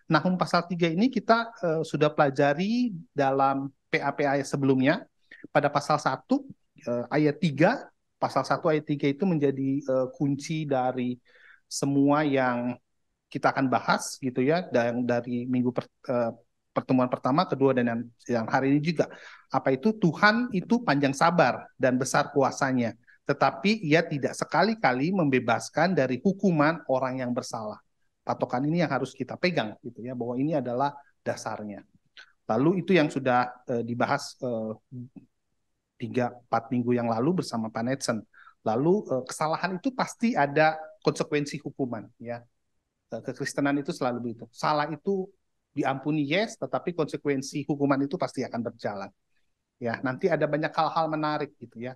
Nahum pasal 3 ini kita sudah pelajari dalam PA-PA sebelumnya. Pada pasal 1 ayat 3, pasal 1 ayat 3 itu menjadi kunci dari semua yang kita akan bahas gitu ya, dan dari pertemuan pertama, kedua, dan yang hari ini juga. Apa itu? Tuhan itu panjang sabar dan besar kuasanya, tetapi ia tidak sekali-kali membebaskan dari hukuman orang yang bersalah. Patokan ini yang harus kita pegang gitu ya, bahwa ini adalah dasarnya. Lalu itu yang sudah dibahas 3-4 minggu yang lalu bersama Pak Netsen. Lalu kesalahan itu pasti ada konsekuensi hukuman ya. Kekristenan itu selalu begitu. Salah itu diampuni yes, tetapi konsekuensi hukuman itu pasti akan berjalan. Ya, nanti ada banyak hal-hal menarik gitu ya.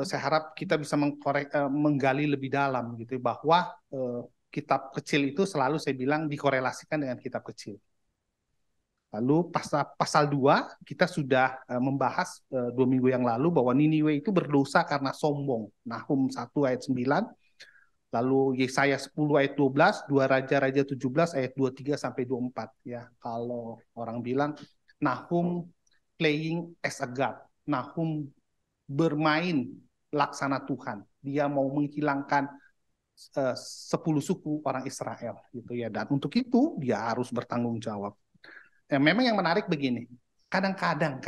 Saya harap kita bisa menggali lebih dalam gitu bahwa kitab kecil itu selalu saya bilang dikorelasikan dengan kitab kecil. Lalu pasal 2 kita sudah membahas 2 minggu yang lalu bahwa Niniwe itu berdosa karena sombong. Nahum 1 ayat 9, lalu Yesaya 10 ayat 12, 2 Raja-Raja 17 ayat 23 sampai 24 ya. Kalau orang bilang Nahum playing as a god. Nahum bermain laksana Tuhan. Dia mau menghilangkan 10 suku orang Israel gitu ya. Dan untuk itu dia harus bertanggung jawab. Memang yang menarik begini. Kadang-kadang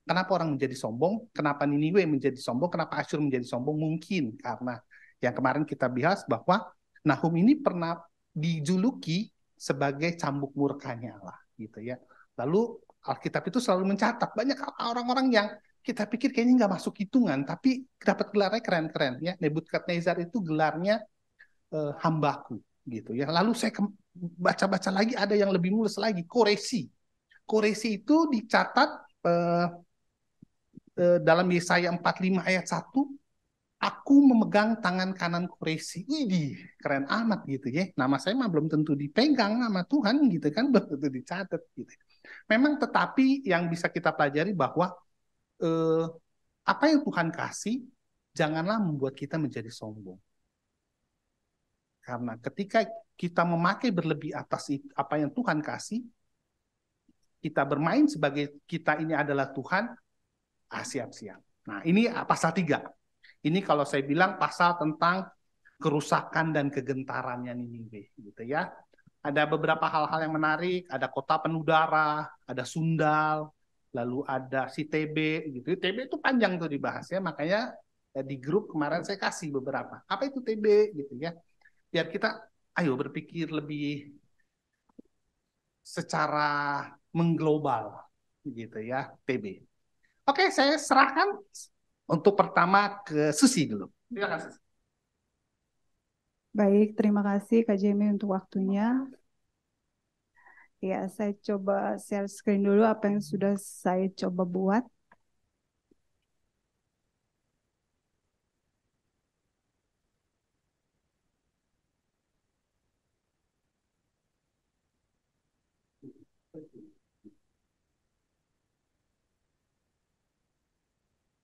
kenapa orang menjadi sombong? Kenapa Niniwe menjadi sombong? Kenapa Asyur menjadi sombong? Mungkin karena yang kemarin kita bahas bahwa Nahum ini pernah dijuluki sebagai cambuk murkanya Allah gitu ya. Lalu Alkitab itu selalu mencatat banyak orang-orang yang kita pikir kayaknya nggak masuk hitungan, tapi dapat gelarnya keren-keren ya. Nebukadnezar itu gelarnya hambaku gitu ya. Lalu saya baca-baca lagi ada yang lebih mulus lagi, Koresi. Koresi itu dicatat dalam Yesaya 45 ayat 1, aku memegang tangan kanan Koresi. Widih, keren amat gitu ya. Nama saya mah belum tentu dipegang sama Tuhan gitu kan, belum tentu dicatat gitu. Memang tetapi yang bisa kita pelajari bahwa apa yang Tuhan kasih janganlah membuat kita menjadi sombong. Karena ketika kita memakai berlebih atas apa yang Tuhan kasih, kita bermain sebagai kita ini adalah Tuhan, siap-siap. Nah, ini pasal 3. Ini kalau saya bilang pasal tentang kerusakan dan kegentarannya Niniwe gitu ya. Ada beberapa hal-hal yang menarik, ada kota penuh darah, ada sundal, lalu ada si TB gitu. TB itu panjang tuh dibahas ya, makanya di grup kemarin saya kasih beberapa. Apa itu TB gitu ya. Biar kita ayo berpikir lebih secara mengglobal gitu ya, TB. Oke, saya serahkan untuk pertama ke Susi dulu. Terima kasih. Baik, terima kasih Kak Jamie untuk waktunya. Ya, saya coba share screen dulu apa yang sudah saya coba buat.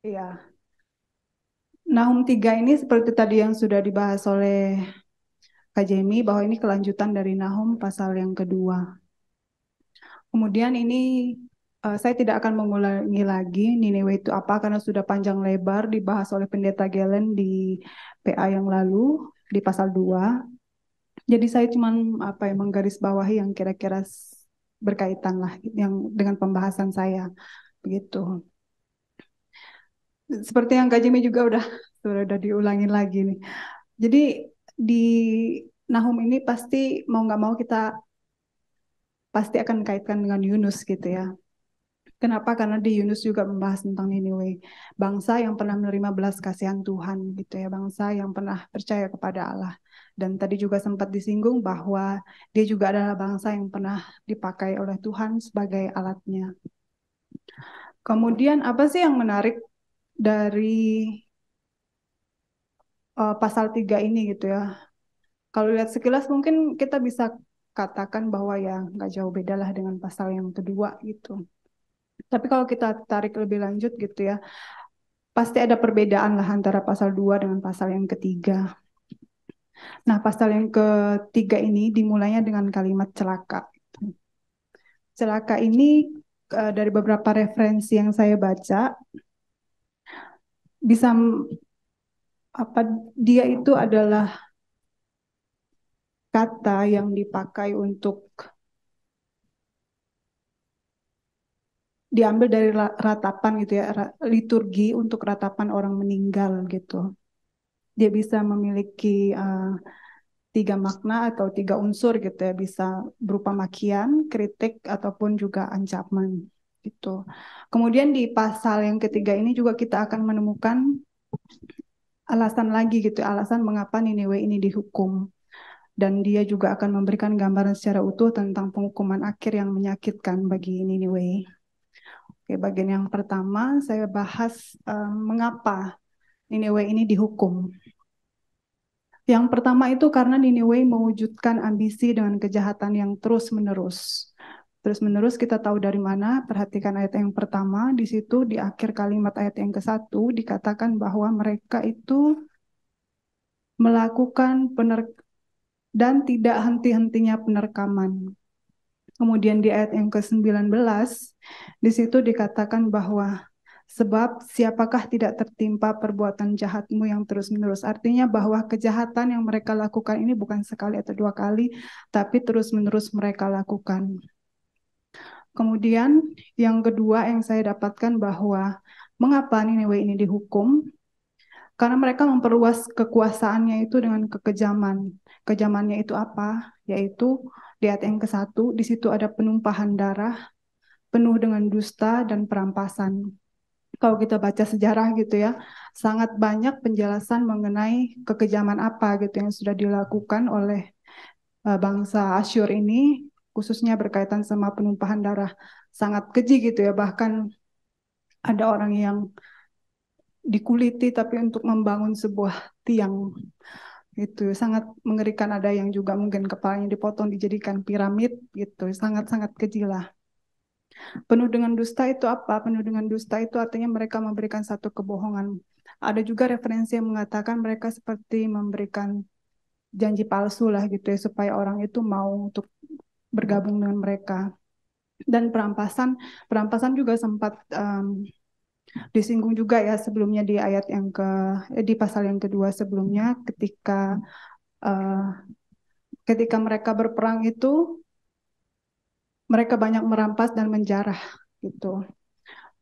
Iya. Nahum 3 ini seperti tadi yang sudah dibahas oleh Kak Jamie, bahwa ini kelanjutan dari Nahum pasal yang kedua. Kemudian ini saya tidak akan mengulangi lagi Niniwe itu apa, karena sudah panjang lebar dibahas oleh Pendeta Galen di PA yang lalu, di pasal 2. Jadi saya cuma menggarisbawahi yang kira-kira berkaitan lah yang dengan pembahasan saya begitu. Seperti yang Kak Jimmy juga udah diulangin lagi nih. Jadi di Nahum ini pasti mau nggak mau kita pasti akan kaitkan dengan Yunus gitu ya. Kenapa? Karena di Yunus juga membahas tentang Niniwe, bangsa yang pernah menerima belas kasihan Tuhan gitu ya, bangsa yang pernah percaya kepada Allah. Dan tadi juga sempat disinggung bahwa dia juga adalah bangsa yang pernah dipakai oleh Tuhan sebagai alatnya. Kemudian apa sih yang menarik dari pasal 3 ini gitu ya? Kalau lihat sekilas mungkin kita bisa katakan bahwa ya nggak jauh beda lah dengan pasal yang kedua gitu. Tapi kalau kita tarik lebih lanjut gitu ya, pasti ada perbedaan lah antara pasal 2 dengan pasal yang ketiga. Nah, pasal yang ketiga ini dimulainya dengan kalimat celaka. Celaka ini dari beberapa referensi yang saya baca bisa apa dia itu adalah kata yang dipakai untuk diambil dari ratapan gitu ya, liturgi untuk ratapan orang meninggal gitu. Dia bisa memiliki tiga makna atau tiga unsur gitu ya, bisa berupa makian, kritik ataupun juga ancaman gitu. Kemudian di pasal yang ketiga ini juga kita akan menemukan alasan lagi gitu, alasan mengapa Niniwe ini dihukum. Dan dia juga akan memberikan gambaran secara utuh tentang penghukuman akhir yang menyakitkan bagi Niniwe. Oke, bagian yang pertama saya bahas mengapa Niniwe ini dihukum. Yang pertama itu karena Niniwe mewujudkan ambisi dengan kejahatan yang terus-menerus. Terus-menerus kita tahu dari mana, perhatikan ayat yang pertama, di situ di akhir kalimat ayat yang ke-1 dikatakan bahwa mereka itu melakukan dan tidak henti-hentinya penerkaman. Kemudian di ayat yang ke-19, di situ dikatakan bahwa sebab siapakah tidak tertimpa perbuatan jahatmu yang terus-menerus. Artinya bahwa kejahatan yang mereka lakukan ini bukan sekali atau dua kali, tapi terus-menerus mereka lakukan. Kemudian yang kedua yang saya dapatkan bahwa mengapa Niniwe ini dihukum? Karena mereka memperluas kekuasaannya itu dengan kekejaman. Kejamannya itu apa? Yaitu di ayat yang ke-1, di situ ada penumpahan darah, penuh dengan dusta dan perampasan. Kalau kita baca sejarah gitu ya, sangat banyak penjelasan mengenai kekejaman apa gitu yang sudah dilakukan oleh bangsa Asyur ini, khususnya berkaitan sama penumpahan darah. Sangat keji gitu ya, bahkan ada orang yang dikuliti tapi untuk membangun sebuah tiang. Itu sangat mengerikan, ada yang juga mungkin kepalanya dipotong dijadikan piramid gitu, sangat-sangat keji lah. Penuh dengan dusta itu apa? Penuh dengan dusta itu artinya mereka memberikan satu kebohongan. Ada juga referensi yang mengatakan mereka seperti memberikan janji palsu lah gitu ya, supaya orang itu mau untuk bergabung dengan mereka. Dan perampasan, perampasan juga sempat disinggung juga ya sebelumnya di ayat yang di pasal yang kedua sebelumnya, uh, ketika mereka berperang itu mereka banyak merampas dan menjarah gitu.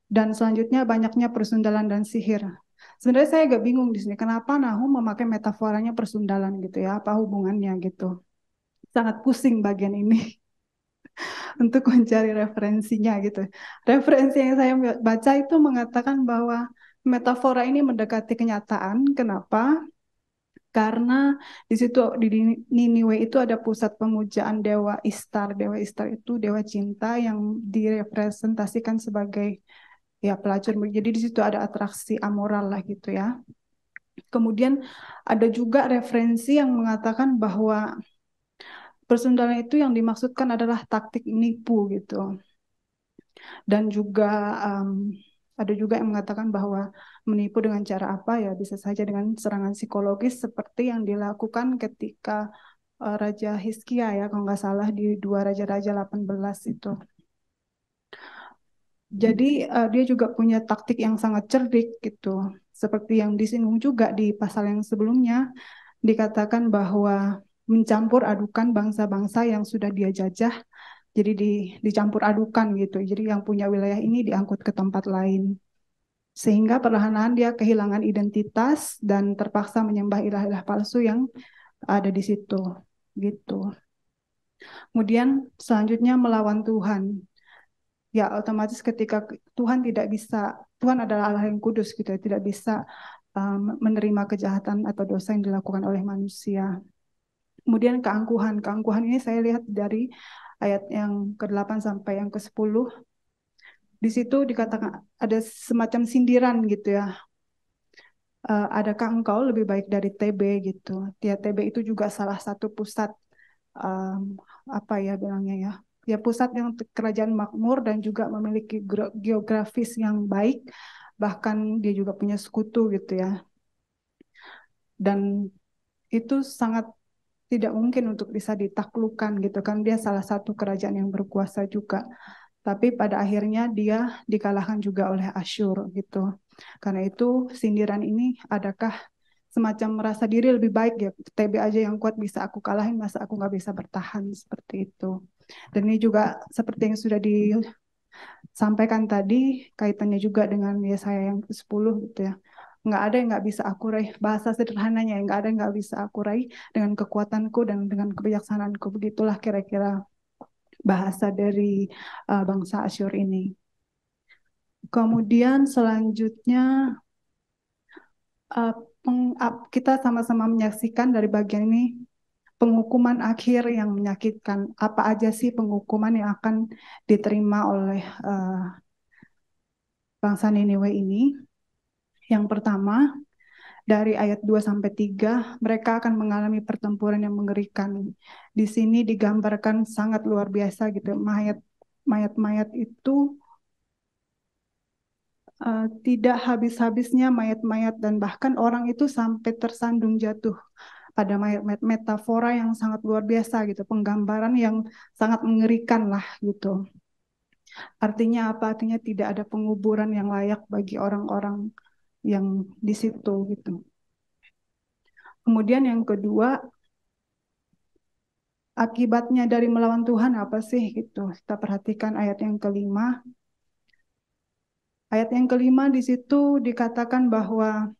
Dan selanjutnya banyaknya persundalan dan sihir. Sebenarnya saya agak bingung di sini, kenapa Nahum memakai metaforanya persundalan gitu ya, apa hubungannya gitu. Sangat pusing bagian ini untuk mencari referensinya gitu. Referensi yang saya baca itu mengatakan bahwa metafora ini mendekati kenyataan. Kenapa? Karena di situ di Niniwe itu ada pusat pemujaan dewa Istar. Dewa Istar itu dewa cinta yang direpresentasikan sebagai ya pelacur. Jadi di situ ada atraksi amoral lah gitu ya. Kemudian ada juga referensi yang mengatakan bahwa persundalan itu yang dimaksudkan adalah taktik nipu gitu. Dan juga ada juga yang mengatakan bahwa menipu dengan cara apa ya, bisa saja dengan serangan psikologis seperti yang dilakukan ketika Raja Hizkia ya, kalau nggak salah di 2 Raja-Raja 18 itu. Jadi dia juga punya taktik yang sangat cerdik gitu. Seperti yang disinggung juga di pasal yang sebelumnya, dikatakan bahwa mencampur adukan bangsa-bangsa yang sudah dia jajah, jadi dicampur adukan gitu. Jadi yang punya wilayah ini diangkut ke tempat lain. Sehingga perlahan-lahan dia kehilangan identitas dan terpaksa menyembah ilah-ilah palsu yang ada di situ. Gitu. Kemudian selanjutnya melawan Tuhan. Ya otomatis ketika Tuhan adalah Allah yang kudus gitu ya, tidak bisa menerima kejahatan atau dosa yang dilakukan oleh manusia. Kemudian keangkuhan. Keangkuhan ini saya lihat dari ayat yang ke-8 sampai yang ke-10. Di situ dikatakan ada semacam sindiran gitu ya. Adakah engkau lebih baik dari TB gitu. TB itu juga salah satu pusat apa ya bilangnya ya. Ya pusat yang kerajaan makmur dan juga memiliki geografis yang baik, bahkan dia juga punya sekutu gitu ya. Dan itu sangat tidak mungkin untuk bisa ditaklukkan gitu kan. Dia salah satu kerajaan yang berkuasa juga. Tapi pada akhirnya dia dikalahkan juga oleh Asyur gitu. Karena itu sindiran ini adakah semacam merasa diri lebih baik ya, TB aja yang kuat bisa aku kalahin, masa aku nggak bisa bertahan, seperti itu. Dan ini juga seperti yang sudah disampaikan tadi, kaitannya juga dengan Yesaya yang ke-10 gitu ya. Nggak ada yang nggak bisa aku raih, bahasa sederhananya, nggak ada yang nggak bisa aku raih dengan kekuatanku dan dengan kebijaksanaanku. Begitulah kira-kira bahasa dari bangsa Asyur ini. Kemudian selanjutnya uh, kita sama-sama menyaksikan dari bagian ini penghukuman akhir yang menyakitkan. Apa aja sih penghukuman yang akan diterima oleh bangsa Niniwe ini? Yang pertama, dari ayat 2 sampai 3, mereka akan mengalami pertempuran yang mengerikan. Di sini digambarkan sangat luar biasa gitu. Mayat-mayat itu tidak habis-habisnya mayat-mayat, dan bahkan orang itu sampai tersandung jatuh pada mayat-mayat, metafora yang sangat luar biasa gitu, penggambaran yang sangat mengerikan lah gitu. Artinya apa? Artinya tidak ada penguburan yang layak bagi orang-orang yang di situ gitu. Kemudian yang kedua, akibatnya dari melawan Tuhan apa sih gitu. Kita perhatikan ayat yang kelima. Ayat yang kelima di situ dikatakan bahwa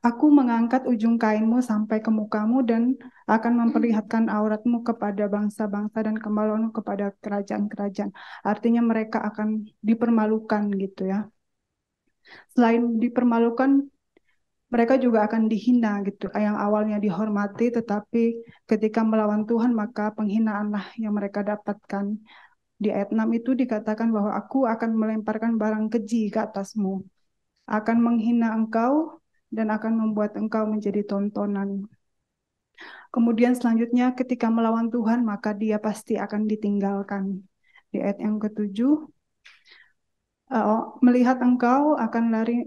aku mengangkat ujung kainmu sampai ke mukamu dan akan memperlihatkan auratmu kepada bangsa-bangsa dan kemaluanmu kepada kerajaan-kerajaan. Artinya mereka akan dipermalukan gitu ya. Selain dipermalukan, mereka juga akan dihina gitu. Yang awalnya dihormati, tetapi ketika melawan Tuhan maka penghinaanlah yang mereka dapatkan. Di ayat 6 itu dikatakan bahwa aku akan melemparkan barang keji ke atasmu, akan menghina engkau dan akan membuat engkau menjadi tontonan. Kemudian selanjutnya ketika melawan Tuhan maka dia pasti akan ditinggalkan. Di ayat yang ketujuh, melihat engkau akan lari,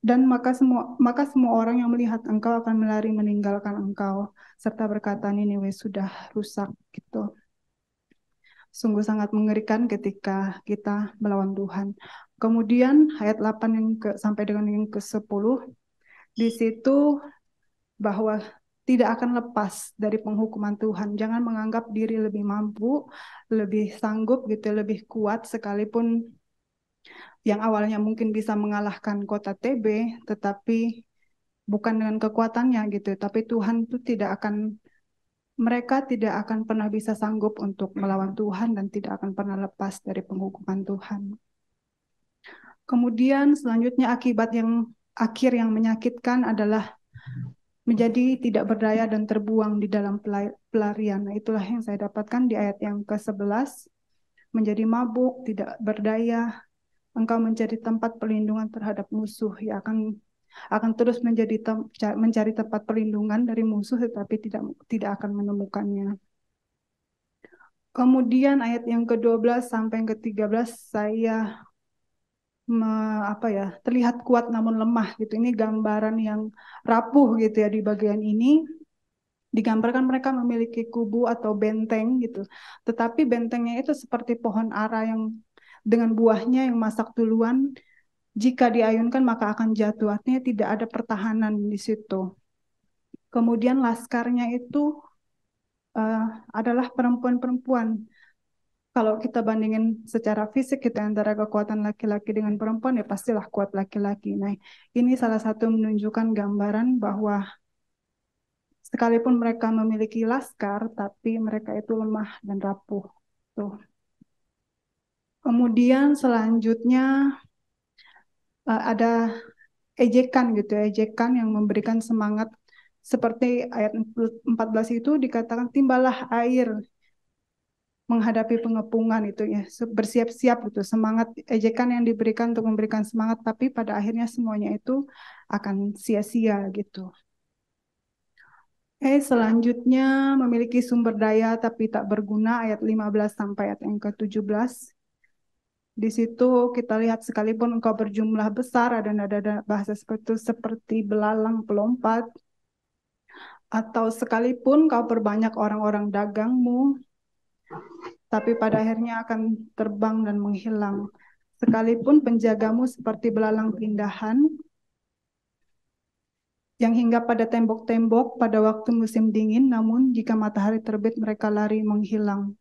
dan maka semua orang yang melihat engkau akan melari meninggalkan engkau, serta berkata Niniwe sudah rusak gitu. Sungguh sangat mengerikan ketika kita melawan Tuhan. Kemudian ayat 8 sampai dengan yang ke-10, di situ bahwa tidak akan lepas dari penghukuman Tuhan. Jangan menganggap diri lebih mampu, lebih sanggup gitu, lebih kuat, sekalipun yang awalnya mungkin bisa mengalahkan kota TB, tetapi bukan dengan kekuatannya gitu. Tapi Tuhan itu mereka tidak akan pernah bisa sanggup untuk melawan Tuhan dan tidak akan pernah lepas dari penghukuman Tuhan. Kemudian selanjutnya akibat yang akhir yang menyakitkan adalah menjadi tidak berdaya dan terbuang di dalam pelarian. Nah, itulah yang saya dapatkan di ayat yang ke-11. Menjadi mabuk, tidak berdaya, engkau menjadi tempat perlindungan terhadap musuh, yang akan terus mencari tempat perlindungan dari musuh, tetapi tidak akan menemukannya. Kemudian ayat yang ke-12 sampai yang ke-13 saya terlihat kuat namun lemah gitu. Ini gambaran yang rapuh gitu ya. Di bagian ini digambarkan mereka memiliki kubu atau benteng gitu. Tetapi bentengnya itu seperti pohon ara yang dengan buahnya yang masak duluan, jika diayunkan maka akan jatuh. Artinya tidak ada pertahanan di situ. Kemudian laskarnya itu adalah perempuan-perempuan. Kalau kita bandingin secara fisik kita antara kekuatan laki-laki dengan perempuan, ya pastilah kuat laki-laki. Nah, ini salah satu menunjukkan gambaran bahwa sekalipun mereka memiliki laskar, tapi mereka itu lemah dan rapuh. Tuh. Kemudian selanjutnya ada ejekan gitu, ejekan yang memberikan semangat. Seperti ayat 14 itu dikatakan timbalah air menghadapi pengepungan itu ya, bersiap-siap gitu, semangat, ejekan yang diberikan untuk memberikan semangat, tapi pada akhirnya semuanya itu akan sia-sia gitu. Selanjutnya memiliki sumber daya tapi tak berguna, ayat 15 sampai ayat yang ke-17. Di situ kita lihat sekalipun engkau berjumlah besar, ada nada bahasa seperti belalang pelompat, Atau sekalipun kau perbanyak orang-orang dagangmu, tapi pada akhirnya akan terbang dan menghilang. Sekalipun penjagamu seperti belalang pindahan, yang hingga pada tembok-tembok pada waktu musim dingin, namun jika matahari terbit mereka lari menghilang,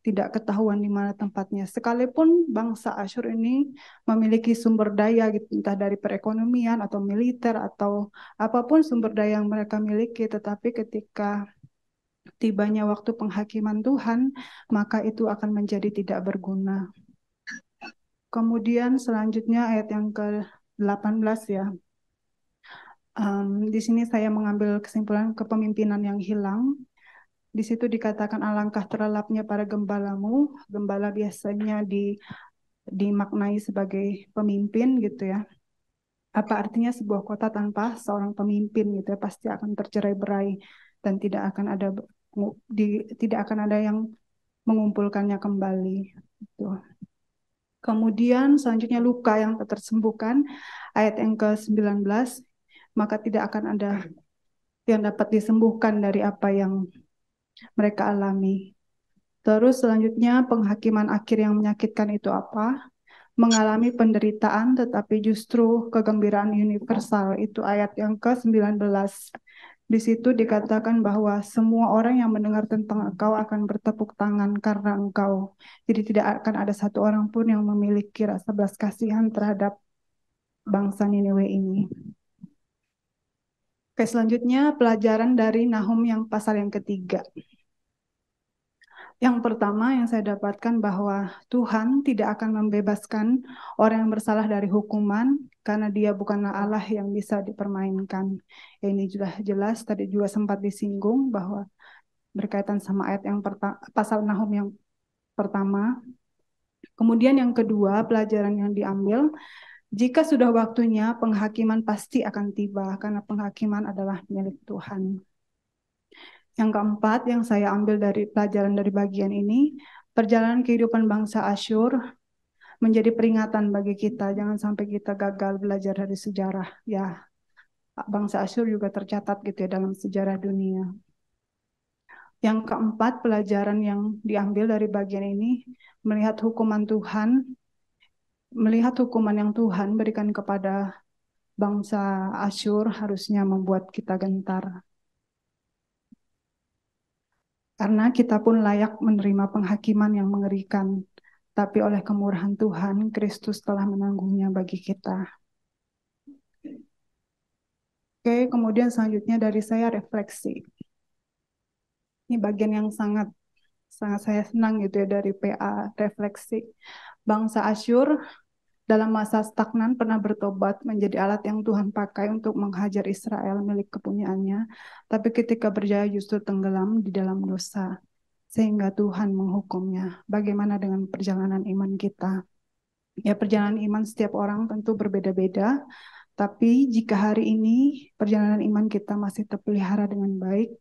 tidak ketahuan di mana tempatnya. Sekalipun bangsa Asyur ini memiliki sumber daya, gitu, entah dari perekonomian atau militer atau apapun sumber daya yang mereka miliki, tetapi ketika tibanya waktu penghakiman Tuhan, maka itu akan menjadi tidak berguna. Kemudian selanjutnya ayat yang ke-18 ya. Di sini saya mengambil kesimpulan kepemimpinan yang hilang. Di situ dikatakan alangkah terlelapnya para gembalamu. Gembala biasanya dimaknai sebagai pemimpin gitu ya. Apa artinya sebuah kota tanpa seorang pemimpin gitu ya, pasti akan tercerai-berai dan tidak akan ada yang mengumpulkannya kembali. Gitu. Kemudian selanjutnya luka yang tak tersembuhkan, ayat yang ke-19, maka tidak akan ada yang dapat disembuhkan dari apa yang mereka alami. Terus selanjutnya penghakiman akhir yang menyakitkan itu apa? Mengalami penderitaan tetapi justru kegembiraan universal, itu ayat yang ke-19. Di situ dikatakan bahwa semua orang yang mendengar tentang engkau akan bertepuk tangan karena engkau. Jadi tidak akan ada satu orang pun yang memiliki rasa belas kasihan terhadap bangsa Niniwe ini. Oke, selanjutnya pelajaran dari Nahum yang pasal yang ketiga. Yang pertama yang saya dapatkan bahwa Tuhan tidak akan membebaskan orang yang bersalah dari hukuman karena dia bukanlah Allah yang bisa dipermainkan. Ini sudah jelas, tadi juga sempat disinggung bahwa berkaitan sama ayat yang pasal Nahum yang pertama. Kemudian yang kedua, pelajaran yang diambil, jika sudah waktunya, penghakiman pasti akan tiba, karena penghakiman adalah milik Tuhan. Yang keempat, yang saya ambil dari pelajaran dari bagian ini, perjalanan kehidupan bangsa Asyur menjadi peringatan bagi kita. Jangan sampai kita gagal belajar dari sejarah. Ya, bangsa Asyur juga tercatat gitu ya dalam sejarah dunia. Yang keempat, pelajaran yang diambil dari bagian ini, melihat hukuman yang Tuhan berikan kepada bangsa Asyur harusnya membuat kita gentar. Karena kita pun layak menerima penghakiman yang mengerikan, tapi oleh kemurahan Tuhan, Kristus telah menanggungnya bagi kita. Oke, kemudian selanjutnya dari saya refleksi. Ini bagian yang sangat saya senang gitu ya dari PA refleksi. Bangsa Asyur dalam masa stagnan pernah bertobat menjadi alat yang Tuhan pakai untuk menghajar Israel milik kepunyaannya, tapi ketika berjaya justru tenggelam di dalam dosa, sehingga Tuhan menghukumnya. Bagaimana dengan perjalanan iman kita? Ya, perjalanan iman setiap orang tentu berbeda-beda, tapi jika hari ini perjalanan iman kita masih terpelihara dengan baik,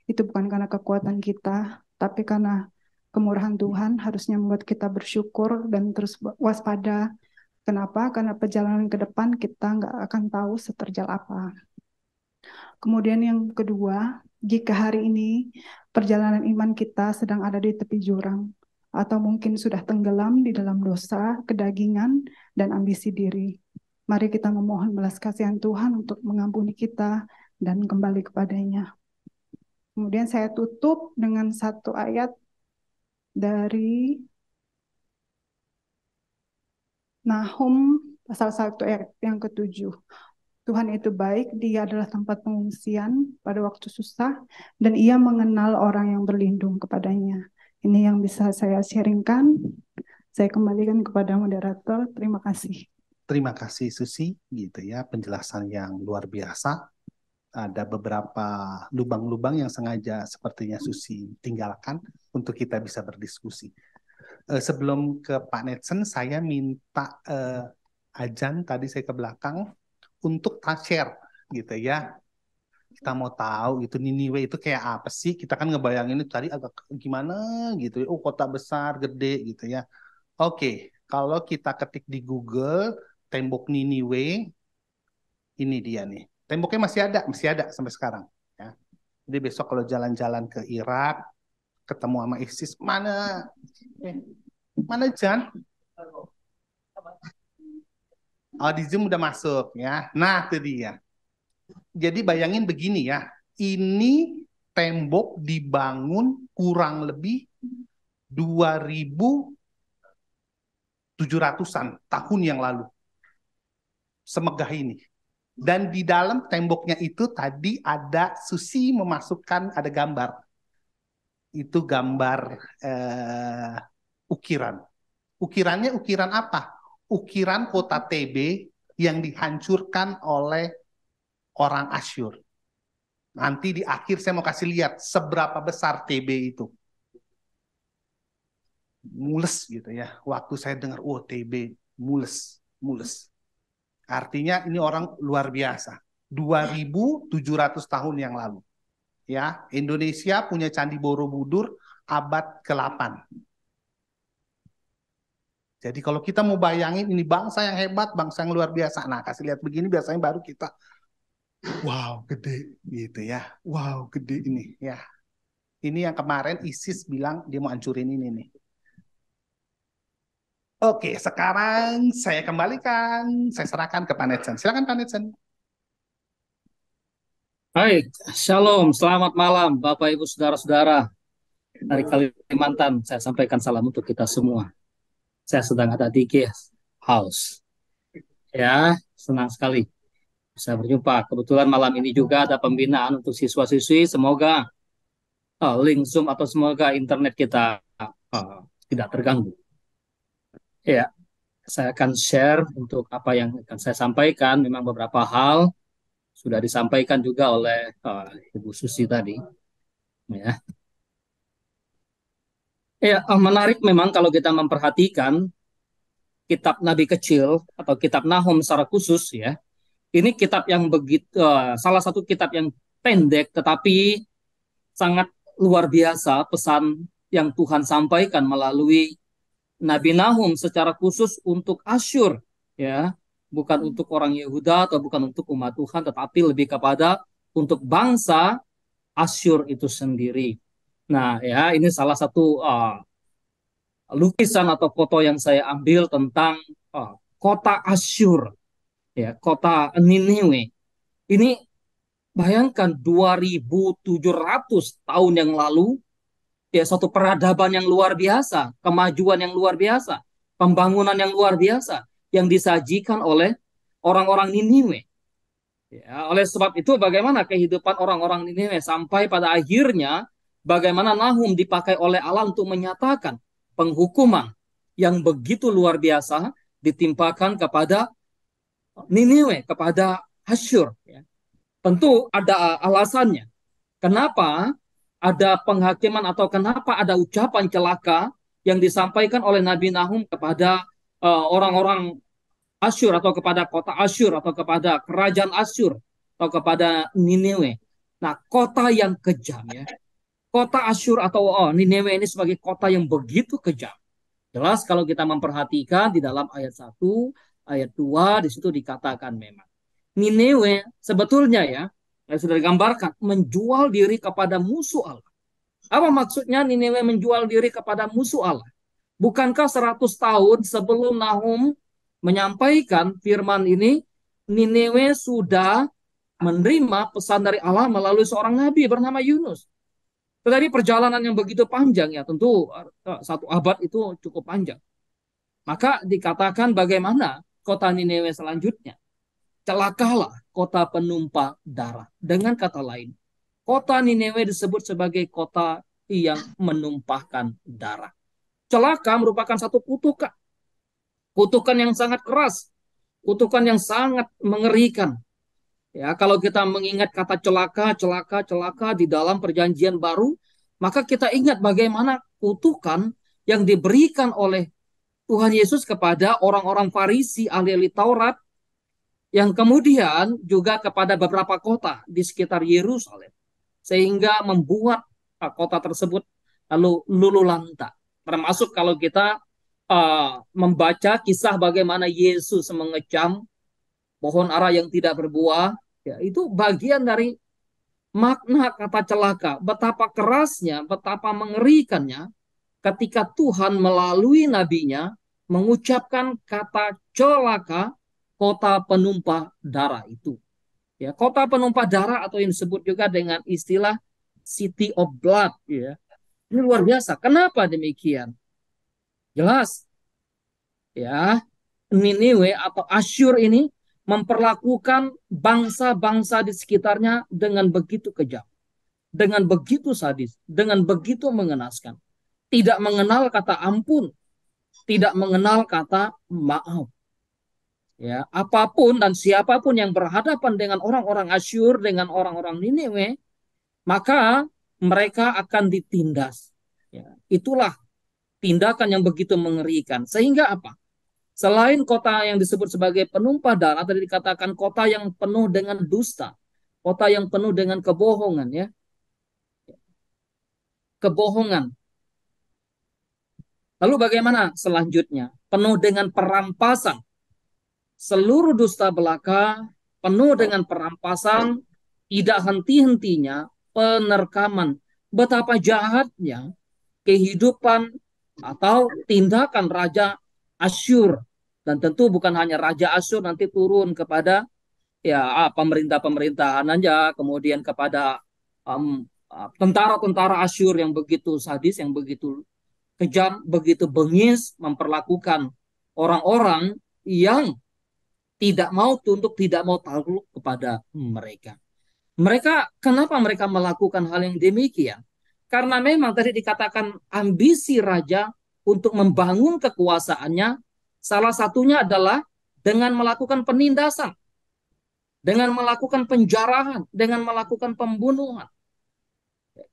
itu bukan karena kekuatan kita, tapi karena kemurahan Tuhan harusnya membuat kita bersyukur dan terus waspada. Kenapa? Karena perjalanan ke depan kita nggak akan tahu seterjal apa. Kemudian yang kedua, jika hari ini perjalanan iman kita sedang ada di tepi jurang, atau mungkin sudah tenggelam di dalam dosa, kedagingan, dan ambisi diri, mari kita memohon belas kasihan Tuhan untuk mengampuni kita dan kembali kepadanya. Kemudian saya tutup dengan satu ayat dari Nahum pasal 1 ayat yang ke-7. Tuhan itu baik, dia adalah tempat pengungsian pada waktu susah, dan ia mengenal orang yang berlindung kepadanya. Ini yang bisa saya sharingkan. Saya kembalikan kepada moderator. Terima kasih. Terima kasih Susi, gitu ya, penjelasan yang luar biasa. Ada beberapa lubang-lubang yang sengaja sepertinya Susi tinggalkan untuk kita bisa berdiskusi. Sebelum ke Pak Netsen, saya minta Ajan tadi saya ke belakang untuk share gitu ya. Kita mau tahu itu Niniwe itu kayak apa sih? Kita kan ngebayangin itu tadi agak gimana gitu ya. Oh, kota besar, gede gitu ya. Oke, kalau kita ketik di Google tembok Niniwe, ini dia nih. Temboknya masih ada sampai sekarang. Ya. Jadi besok kalau jalan-jalan ke Irak, ketemu sama ISIS, mana Jan? Oh, di Zoom udah masuk ya. Nah, itu dia. Jadi bayangin begini ya. Ini tembok dibangun kurang lebih 2700-an tahun yang lalu. Semegah ini. Dan di dalam temboknya itu tadi ada Susi memasukkan ada gambar. Itu gambar ukiran. Ukirannya ukiran apa? Ukiran kota TB yang dihancurkan oleh orang Asyur. Nanti di akhir saya mau kasih lihat seberapa besar TB itu. Mules gitu ya. Waktu saya dengar, oh TB, mules. Artinya ini orang luar biasa. 2700 tahun yang lalu. Ya, Indonesia punya Candi Borobudur abad ke-8. Jadi kalau kita mau bayangin ini bangsa yang hebat, bangsa yang luar biasa. Nah, kasih lihat begini biasanya baru kita wow, gede gitu ya. Wow, gede ini ya. Ini yang kemarin ISIS bilang dia mau hancurin ini nih. Oke, sekarang saya kembalikan, saya serahkan ke Pak Netsen. Silakan Pak Netsen. Baik, Shalom, selamat malam Bapak Ibu Saudara-saudara dari Kalimantan. Saya sampaikan salam untuk kita semua. Saya sedang ada di guest house. Ya, senang sekali bisa berjumpa. Kebetulan malam ini juga ada pembinaan untuk siswa-siswi. Semoga link Zoom atau semoga internet kita tidak terganggu. Ya, saya akan share untuk apa yang akan saya sampaikan. Memang beberapa hal sudah disampaikan juga oleh Ibu Susi tadi. Ya. Ya, menarik memang kalau kita memperhatikan kitab Nabi Kecil atau kitab Nahum secara khusus ya. Ini kitab yang begitu salah satu kitab yang pendek tetapi sangat luar biasa pesan yang Tuhan sampaikan melalui Nabi Nahum secara khusus untuk Asyur ya, bukan untuk orang Yehuda atau bukan untuk umat Tuhan tetapi lebih kepada untuk bangsa Asyur itu sendiri. Nah, ya ini salah satu lukisan atau foto yang saya ambil tentang kota Asyur, ya, kota Niniwe. Ini bayangkan 2700 tahun yang lalu, ya satu peradaban yang luar biasa, kemajuan yang luar biasa, pembangunan yang luar biasa yang disajikan oleh orang-orang Niniwe. Ya, oleh sebab itu bagaimana kehidupan orang-orang Niniwe sampai pada akhirnya bagaimana Nahum dipakai oleh Allah untuk menyatakan penghukuman yang begitu luar biasa ditimpakan kepada Niniwe, kepada Asyur. Ya. Tentu ada alasannya. Kenapa ada penghakiman atau kenapa ada ucapan celaka yang disampaikan oleh Nabi Nahum kepada orang-orang Asyur atau kepada kota Asyur atau kepada kerajaan Asyur atau kepada Niniwe. Nah, kota yang kejam ya. Kota Asyur atau Niniwe ini sebagai kota yang begitu kejam. Jelas kalau kita memperhatikan di dalam ayat 1, ayat 2 di situ dikatakan memang Niniwe sebetulnya ya, sudah digambarkan menjual diri kepada musuh Allah. Apa maksudnya Niniwe menjual diri kepada musuh Allah? Bukankah 100 tahun sebelum Nahum menyampaikan firman ini, Niniwe sudah menerima pesan dari Allah melalui seorang nabi bernama Yunus. Tetapi perjalanan yang begitu panjang ya, tentu 1 abad itu cukup panjang. Maka dikatakan bagaimana kota Niniwe selanjutnya. Celakalah kota penumpah darah. Dengan kata lain, kota Niniwe disebut sebagai kota yang menumpahkan darah. Celaka merupakan satu kutukan. Kutukan yang sangat keras. Kutukan yang sangat mengerikan. Ya, kalau kita mengingat kata celaka di dalam perjanjian baru, maka kita ingat bagaimana kutukan yang diberikan oleh Tuhan Yesus kepada orang-orang Farisi, ahli-ahli Taurat, yang kemudian juga kepada beberapa kota di sekitar Yerusalem. Sehingga membuat kota tersebut lalu luluh lanta. Termasuk kalau kita membaca kisah bagaimana Yesus mengecam pohon ara yang tidak berbuah, ya, itu bagian dari makna kata celaka, betapa kerasnya, betapa mengerikannya ketika Tuhan melalui nabinya mengucapkan kata celaka, kota penumpah darah itu. Ya, kota penumpah darah atau yang disebut juga dengan istilah City of Blood. Ya. Ini luar biasa. Kenapa demikian? Jelas, ya, Niniwe atau Asyur ini memperlakukan bangsa-bangsa di sekitarnya dengan begitu kejam, dengan begitu sadis, dengan begitu mengenaskan. Tidak mengenal kata ampun, tidak mengenal kata maaf. Ya, apapun dan siapapun yang berhadapan dengan orang-orang Asyur, dengan orang-orang Niniwe, maka mereka akan ditindas. Ya, itulah tindakan yang begitu mengerikan. Sehingga apa? Selain kota yang disebut sebagai penumpah darah, tadi dikatakan kota yang penuh dengan dusta, kota yang penuh dengan kebohongan, ya, kebohongan. Lalu bagaimana selanjutnya? Penuh dengan perampasan, seluruh dusta belaka, penuh dengan perampasan, tidak henti-hentinya penerkaman. Betapa jahatnya kehidupan atau tindakan Raja Asyur. Dan tentu bukan hanya Raja Asyur, nanti turun kepada ya pemerintah-pemerintahan aja, kemudian kepada tentara-tentara Asyur yang begitu sadis, yang begitu kejam, begitu bengis memperlakukan orang-orang yang tidak mau tunduk, tidak mau takluk kepada mereka. Kenapa mereka melakukan hal yang demikian? Karena memang tadi dikatakan ambisi raja untuk membangun kekuasaannya, salah satunya adalah dengan melakukan penindasan, dengan melakukan penjarahan, dengan melakukan pembunuhan.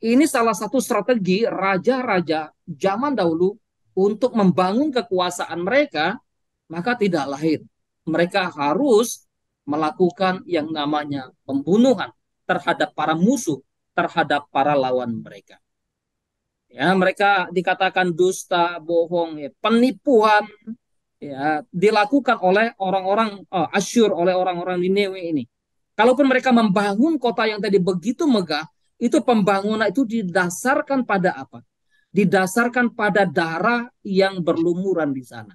Ini salah satu strategi raja-raja zaman dahulu untuk membangun kekuasaan mereka, maka tidak lain. Mereka harus melakukan yang namanya pembunuhan terhadap para musuh, terhadap para lawan mereka. Ya, mereka dikatakan dusta, bohong, ya, penipuan, ya, dilakukan oleh orang-orang Asyur, oleh orang-orang Niniwe ini. Kalaupun mereka membangun kota yang tadi begitu megah, itu pembangunan itu didasarkan pada apa? Didasarkan pada darah yang berlumuran di sana.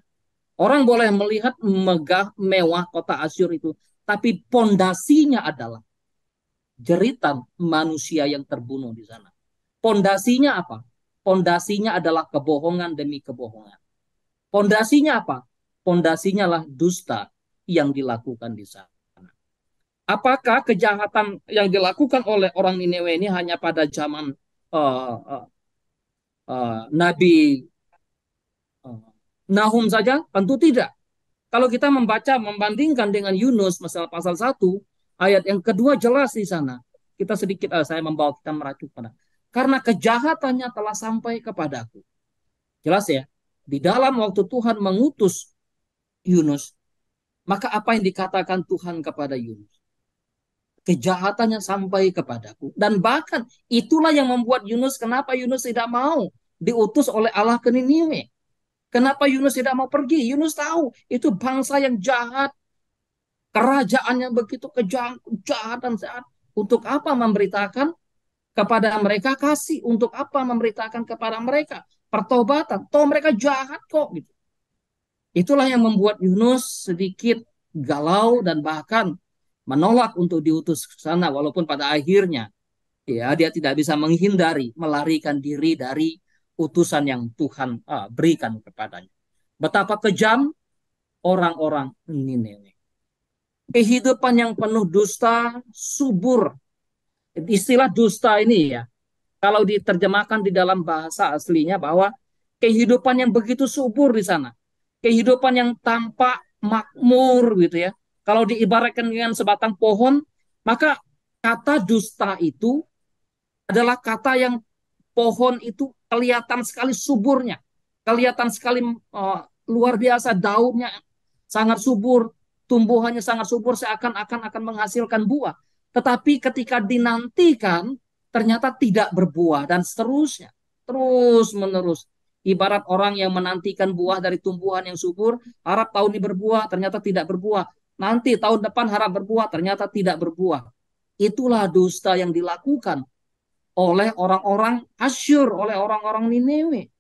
Orang boleh melihat megah, mewah kota Asyur itu, tapi pondasinya adalah jeritan manusia yang terbunuh di sana. Pondasinya apa? Pondasinya adalah kebohongan demi kebohongan. Pondasinya apa? Pondasinya lah dusta yang dilakukan di sana. Apakah kejahatan yang dilakukan oleh orang Niniwe ini hanya pada zaman Nabi Nahum saja? Tentu tidak. Kalau kita membandingkan dengan Yunus, masalah pasal 1, ayat yang kedua jelas di sana. Kita sedikit, saya membawa kita merajuk pada. Karena kejahatannya telah sampai kepadaku. Jelas ya. Di dalam waktu Tuhan mengutus Yunus, maka apa yang dikatakan Tuhan kepada Yunus? Kejahatannya sampai kepadaku. Dan bahkan itulah yang membuat Yunus, kenapa Yunus tidak mau diutus oleh Allah ke Niniwe. Kenapa Yunus tidak mau pergi? Yunus tahu itu bangsa yang jahat, kerajaan yang begitu kejam, jahat dan jahat. Untuk apa memberitakan kepada mereka kasih? Untuk apa memberitakan kepada mereka pertobatan? Toh mereka jahat kok. Gitu. Itulah yang membuat Yunus sedikit galau dan bahkan menolak untuk diutus ke sana. Walaupun pada akhirnya ya dia tidak bisa menghindari, melarikan diri dari utusan yang Tuhan berikan kepadanya. Betapa kejam orang-orang Niniwe. Kehidupan yang penuh dusta, subur. Istilah dusta ini ya, kalau diterjemahkan di dalam bahasa aslinya bahwa kehidupan yang begitu subur di sana. Kehidupan yang tampak makmur gitu ya. Kalau diibaratkan dengan sebatang pohon, maka kata dusta itu adalah kata yang pohon itu kelihatan sekali suburnya, kelihatan sekali luar biasa daunnya sangat subur, tumbuhannya sangat subur, seakan-akan akan menghasilkan buah. Tetapi ketika dinantikan ternyata tidak berbuah dan seterusnya, terus menerus. Ibarat orang yang menantikan buah dari tumbuhan yang subur, harap tahun ini berbuah, ternyata tidak berbuah. Nanti tahun depan harap berbuah, ternyata tidak berbuah. Itulah dusta yang dilakukan oleh orang-orang Asyur, oleh orang-orang Niniwe.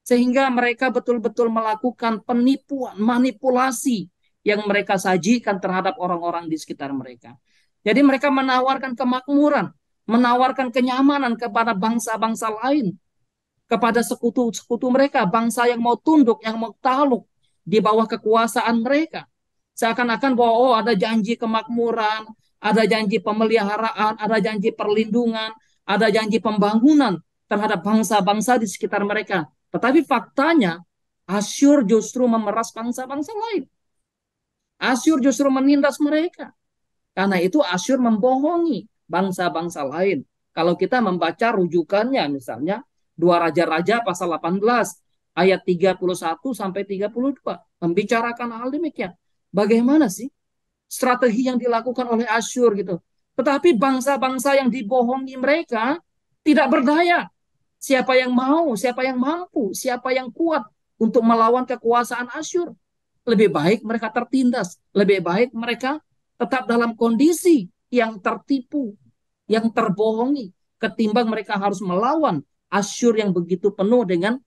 Sehingga mereka betul-betul melakukan penipuan, manipulasi yang mereka sajikan terhadap orang-orang di sekitar mereka. Jadi mereka menawarkan kemakmuran, menawarkan kenyamanan kepada bangsa-bangsa lain, kepada sekutu-sekutu mereka, bangsa yang mau tunduk, yang mau takluk di bawah kekuasaan mereka. Seakan-akan bahwa ada janji kemakmuran, ada janji pemeliharaan, ada janji perlindungan, ada janji pembangunan terhadap bangsa-bangsa di sekitar mereka. Tetapi faktanya Asyur justru memeras bangsa-bangsa lain. Asyur justru menindas mereka. Karena itu Asyur membohongi bangsa-bangsa lain. Kalau kita membaca rujukannya misalnya Dua Raja-Raja pasal 18 ayat 31 sampai 32 membicarakan hal demikian. Bagaimana sih strategi yang dilakukan oleh Asyur gitu. Tetapi bangsa-bangsa yang dibohongi mereka tidak berdaya. Siapa yang mau, siapa yang mampu, siapa yang kuat untuk melawan kekuasaan Asyur. Lebih baik mereka tertindas, lebih baik mereka tetap dalam kondisi yang tertipu, yang terbohongi, ketimbang mereka harus melawan Asyur yang begitu penuh dengan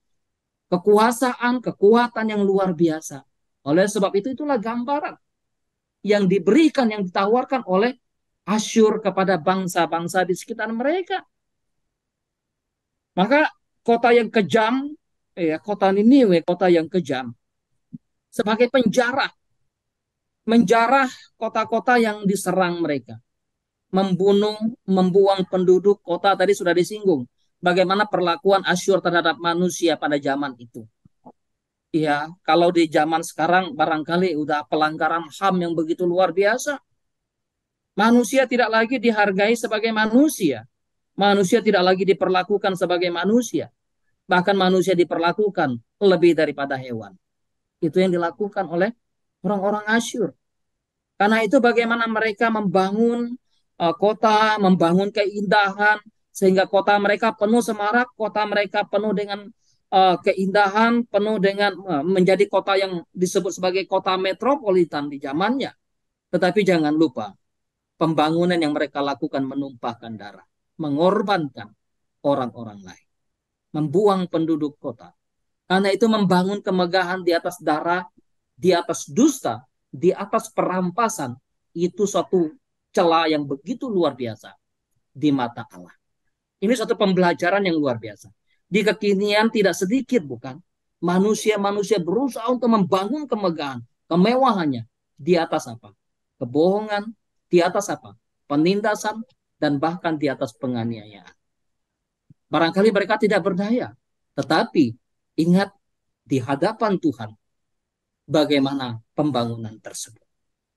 kekuasaan, kekuatan yang luar biasa. Oleh sebab itu itulah gambaran yang diberikan, yang ditawarkan oleh Asyur kepada bangsa-bangsa di sekitar mereka. Maka kota yang kejam, kota Niniwe, kota yang kejam, sebagai penjara, menjarah kota-kota yang diserang mereka, membunuh, membuang penduduk kota. Tadi sudah disinggung bagaimana perlakuan Asyur terhadap manusia pada zaman itu. Ya, kalau di zaman sekarang barangkali udah pelanggaran HAM yang begitu luar biasa. Manusia tidak lagi dihargai sebagai manusia. Manusia tidak lagi diperlakukan sebagai manusia. Bahkan manusia diperlakukan lebih daripada hewan. Itu yang dilakukan oleh orang-orang Asyur. Karena itu bagaimana mereka membangun kota, membangun keindahan, sehingga kota mereka penuh semarak, kota mereka penuh dengan keindahan, penuh dengan menjadi kota yang disebut sebagai kota metropolitan di zamannya. Tetapi jangan lupa, pembangunan yang mereka lakukan menumpahkan darah, mengorbankan orang-orang lain, membuang penduduk kota. Karena itu membangun kemegahan di atas darah, di atas dusta, di atas perampasan, itu suatu celah yang begitu luar biasa di mata Allah. Ini suatu pembelajaran yang luar biasa. Di kekinian tidak sedikit bukan? Manusia-manusia berusaha untuk membangun kemegahan, kemewahannya. Di atas apa? Kebohongan. Di atas apa? Penindasan. Dan bahkan di atas penganiayaan. Barangkali mereka tidak berdaya. Tetapi ingat di hadapan Tuhan bagaimana pembangunan tersebut.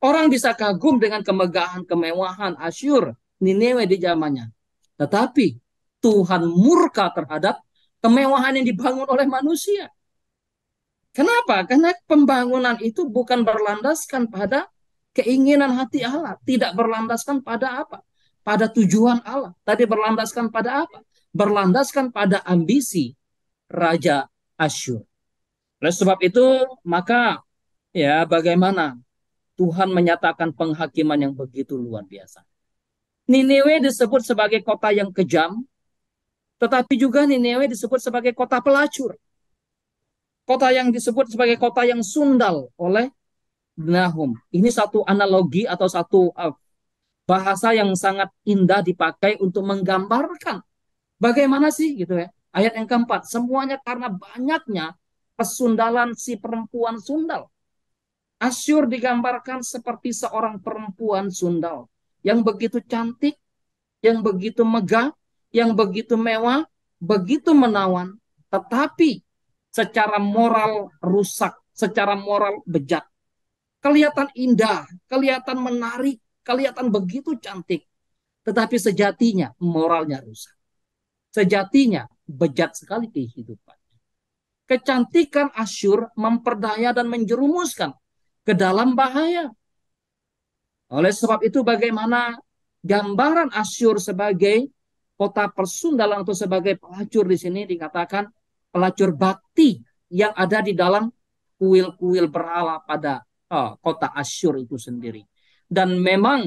Orang bisa kagum dengan kemegahan, kemewahan Asyur, Niniwe di zamannya. Tetapi Tuhan murka terhadap kemewahan yang dibangun oleh manusia. Kenapa? Karena pembangunan itu bukan berlandaskan pada keinginan hati Allah. Tidak berlandaskan pada apa? Pada tujuan Allah. Tadi berlandaskan pada apa? Berlandaskan pada ambisi Raja Asyur. Oleh sebab itu, maka ya bagaimana Tuhan menyatakan penghakiman yang begitu luar biasa. Niniwe disebut sebagai kota yang kejam, tetapi juga Niniwe disebut sebagai kota pelacur. Kota yang disebut sebagai kota yang sundal oleh Nahum. Ini satu analogi atau satu bahasa yang sangat indah dipakai untuk menggambarkan bagaimana sih gitu ya. Ayat yang keempat, semuanya karena banyaknya pesundalan si perempuan sundal. Asyur digambarkan seperti seorang perempuan sundal yang begitu cantik, yang begitu megah, yang begitu mewah, begitu menawan, tetapi secara moral rusak, secara moral bejat. Kelihatan indah, kelihatan menarik, kelihatan begitu cantik, tetapi sejatinya moralnya rusak. Sejatinya bejat sekali kehidupan. Kecantikan Asyur memperdaya dan menjerumuskan ke dalam bahaya. Oleh sebab itu bagaimana gambaran Asyur sebagai kota persundalan atau sebagai pelacur di sini dikatakan pelacur bakti yang ada di dalam kuil-kuil berhala pada kota Asyur itu sendiri. Dan memang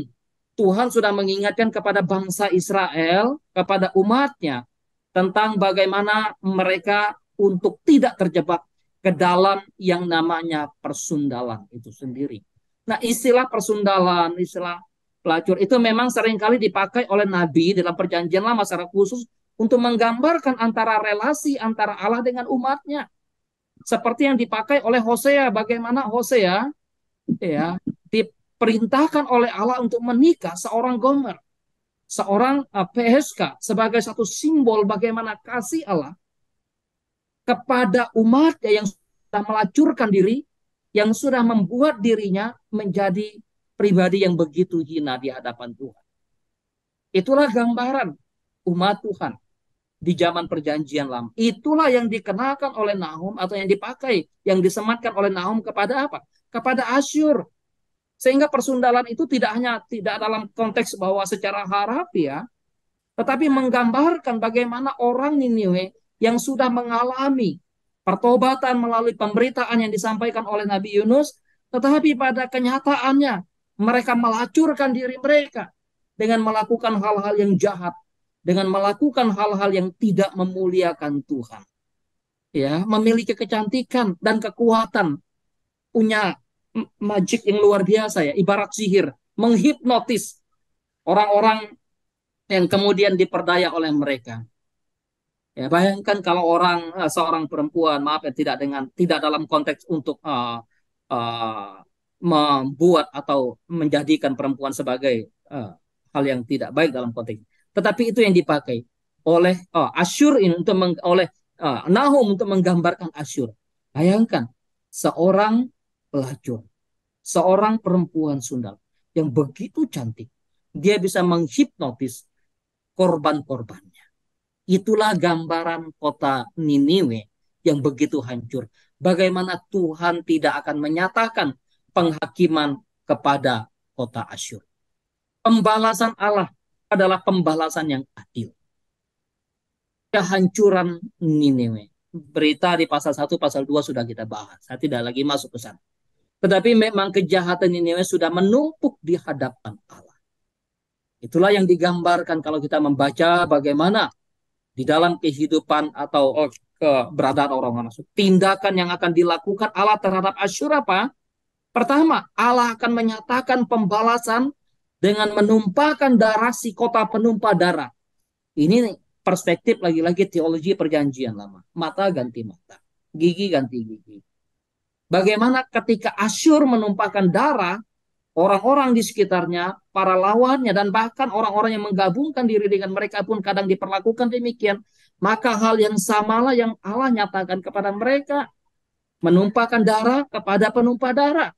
Tuhan sudah mengingatkan kepada bangsa Israel, kepada umatnya, tentang bagaimana mereka untuk tidak terjebak ke dalam yang namanya persundalan itu sendiri. Nah, istilah persundalan, istilah pelacur itu memang seringkali dipakai oleh Nabi dalam perjanjian lama secara khusus untuk menggambarkan antara relasi antara Allah dengan umatnya. Seperti yang dipakai oleh Hosea, bagaimana Hosea ya diperintahkan oleh Allah untuk menikah seorang Gomer, seorang PSK sebagai satu simbol bagaimana kasih Allah kepada umatnya yang sudah melacurkan diri, yang sudah membuat dirinya menjadi pribadi yang begitu hina di hadapan Tuhan. Itulah gambaran umat Tuhan di zaman perjanjian lama. Itulah yang dikenakan oleh Nahum atau yang dipakai, yang disematkan oleh Nahum kepada apa? Kepada Asyur. Sehingga persundalan itu tidak dalam konteks bahwa secara harafiah, tetapi menggambarkan bagaimana orang Niniwe yang sudah mengalami pertobatan melalui pemberitaan yang disampaikan oleh Nabi Yunus, tetapi pada kenyataannya mereka melacurkan diri mereka dengan melakukan hal-hal yang jahat, dengan melakukan hal-hal yang tidak memuliakan Tuhan. Ya, memiliki kecantikan dan kekuatan, punya magic yang luar biasa ya, ibarat sihir, menghipnotis orang-orang yang kemudian diperdaya oleh mereka. Ya, bayangkan kalau seorang perempuan, maaf ya, tidak dalam konteks untuk uh, membuat atau menjadikan perempuan sebagai hal yang tidak baik dalam konteks. Tetapi itu yang dipakai oleh Asyur ini oleh Nahum untuk menggambarkan Asyur. Bayangkan seorang pelacur, seorang perempuan sundal yang begitu cantik, dia bisa menghipnotis korban-korbannya. Itulah gambaran kota Niniwe yang begitu hancur. Bagaimana Tuhan tidak akan menyatakan penghakiman kepada kota Asyur. Pembalasan Allah adalah pembalasan yang adil. Kehancuran Niniwe. Berita di pasal 1, pasal 2 sudah kita bahas. Saya tidak lagi masuk ke sana. Tetapi memang kejahatan Niniwe sudah menumpuk di hadapan Allah. Itulah yang digambarkan kalau kita membaca bagaimana di dalam kehidupan atau keberadaan orang-orang. Tindakan yang akan dilakukan Allah terhadap Asyur apa? Pertama, Allah akan menyatakan pembalasan dengan menumpahkan darah si kota penumpah darah. Ini perspektif lagi-lagi teologi perjanjian lama. Mata ganti mata, gigi ganti gigi. Bagaimana ketika Asyur menumpahkan darah, orang-orang di sekitarnya, para lawannya, dan bahkan orang-orang yang menggabungkan diri dengan mereka pun kadang diperlakukan demikian. Maka hal yang samalah yang Allah nyatakan kepada mereka. Menumpahkan darah kepada penumpah darah.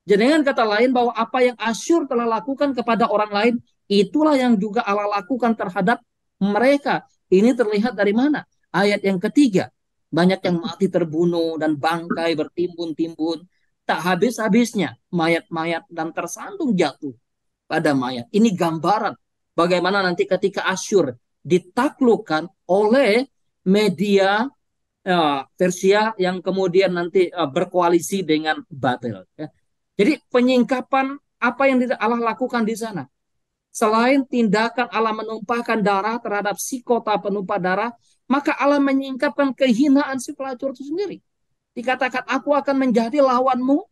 Jadi dengan kata lain bahwa apa yang Asyur telah lakukan kepada orang lain, itulah yang juga Allah lakukan terhadap mereka. Ini terlihat dari mana? Ayat yang ketiga. Banyak yang mati terbunuh dan bangkai bertimbun-timbun. Tak habis-habisnya mayat-mayat dan tersandung jatuh pada mayat. Ini gambaran bagaimana nanti ketika Asyur ditaklukkan oleh media Persia yang kemudian nanti berkoalisi dengan Babel. Ya. Jadi penyingkapan apa yang Allah lakukan di sana. Selain tindakan Allah menumpahkan darah terhadap si kota penumpah darah, maka Allah menyingkapkan kehinaan si pelacur itu sendiri. Dikatakan, aku akan menjadi lawanmu,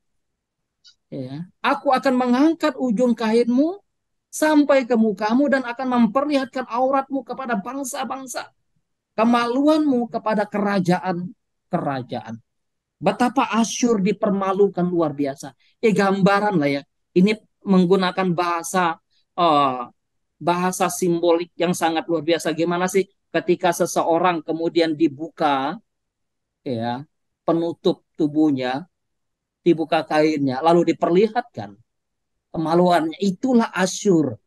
ya. Aku akan mengangkat ujung kainmu sampai ke mukamu dan akan memperlihatkan auratmu kepada bangsa-bangsa, kemaluanmu kepada kerajaan-kerajaan. Betapa Asyur dipermalukan luar biasa. Gambaran lah ya. Ini menggunakan bahasa simbolik yang sangat luar biasa. Gimana sih ketika seseorang kemudian dibuka ya penutup tubuhnya, dibuka kainnya, lalu diperlihatkan kemaluannya. Itulah Asyur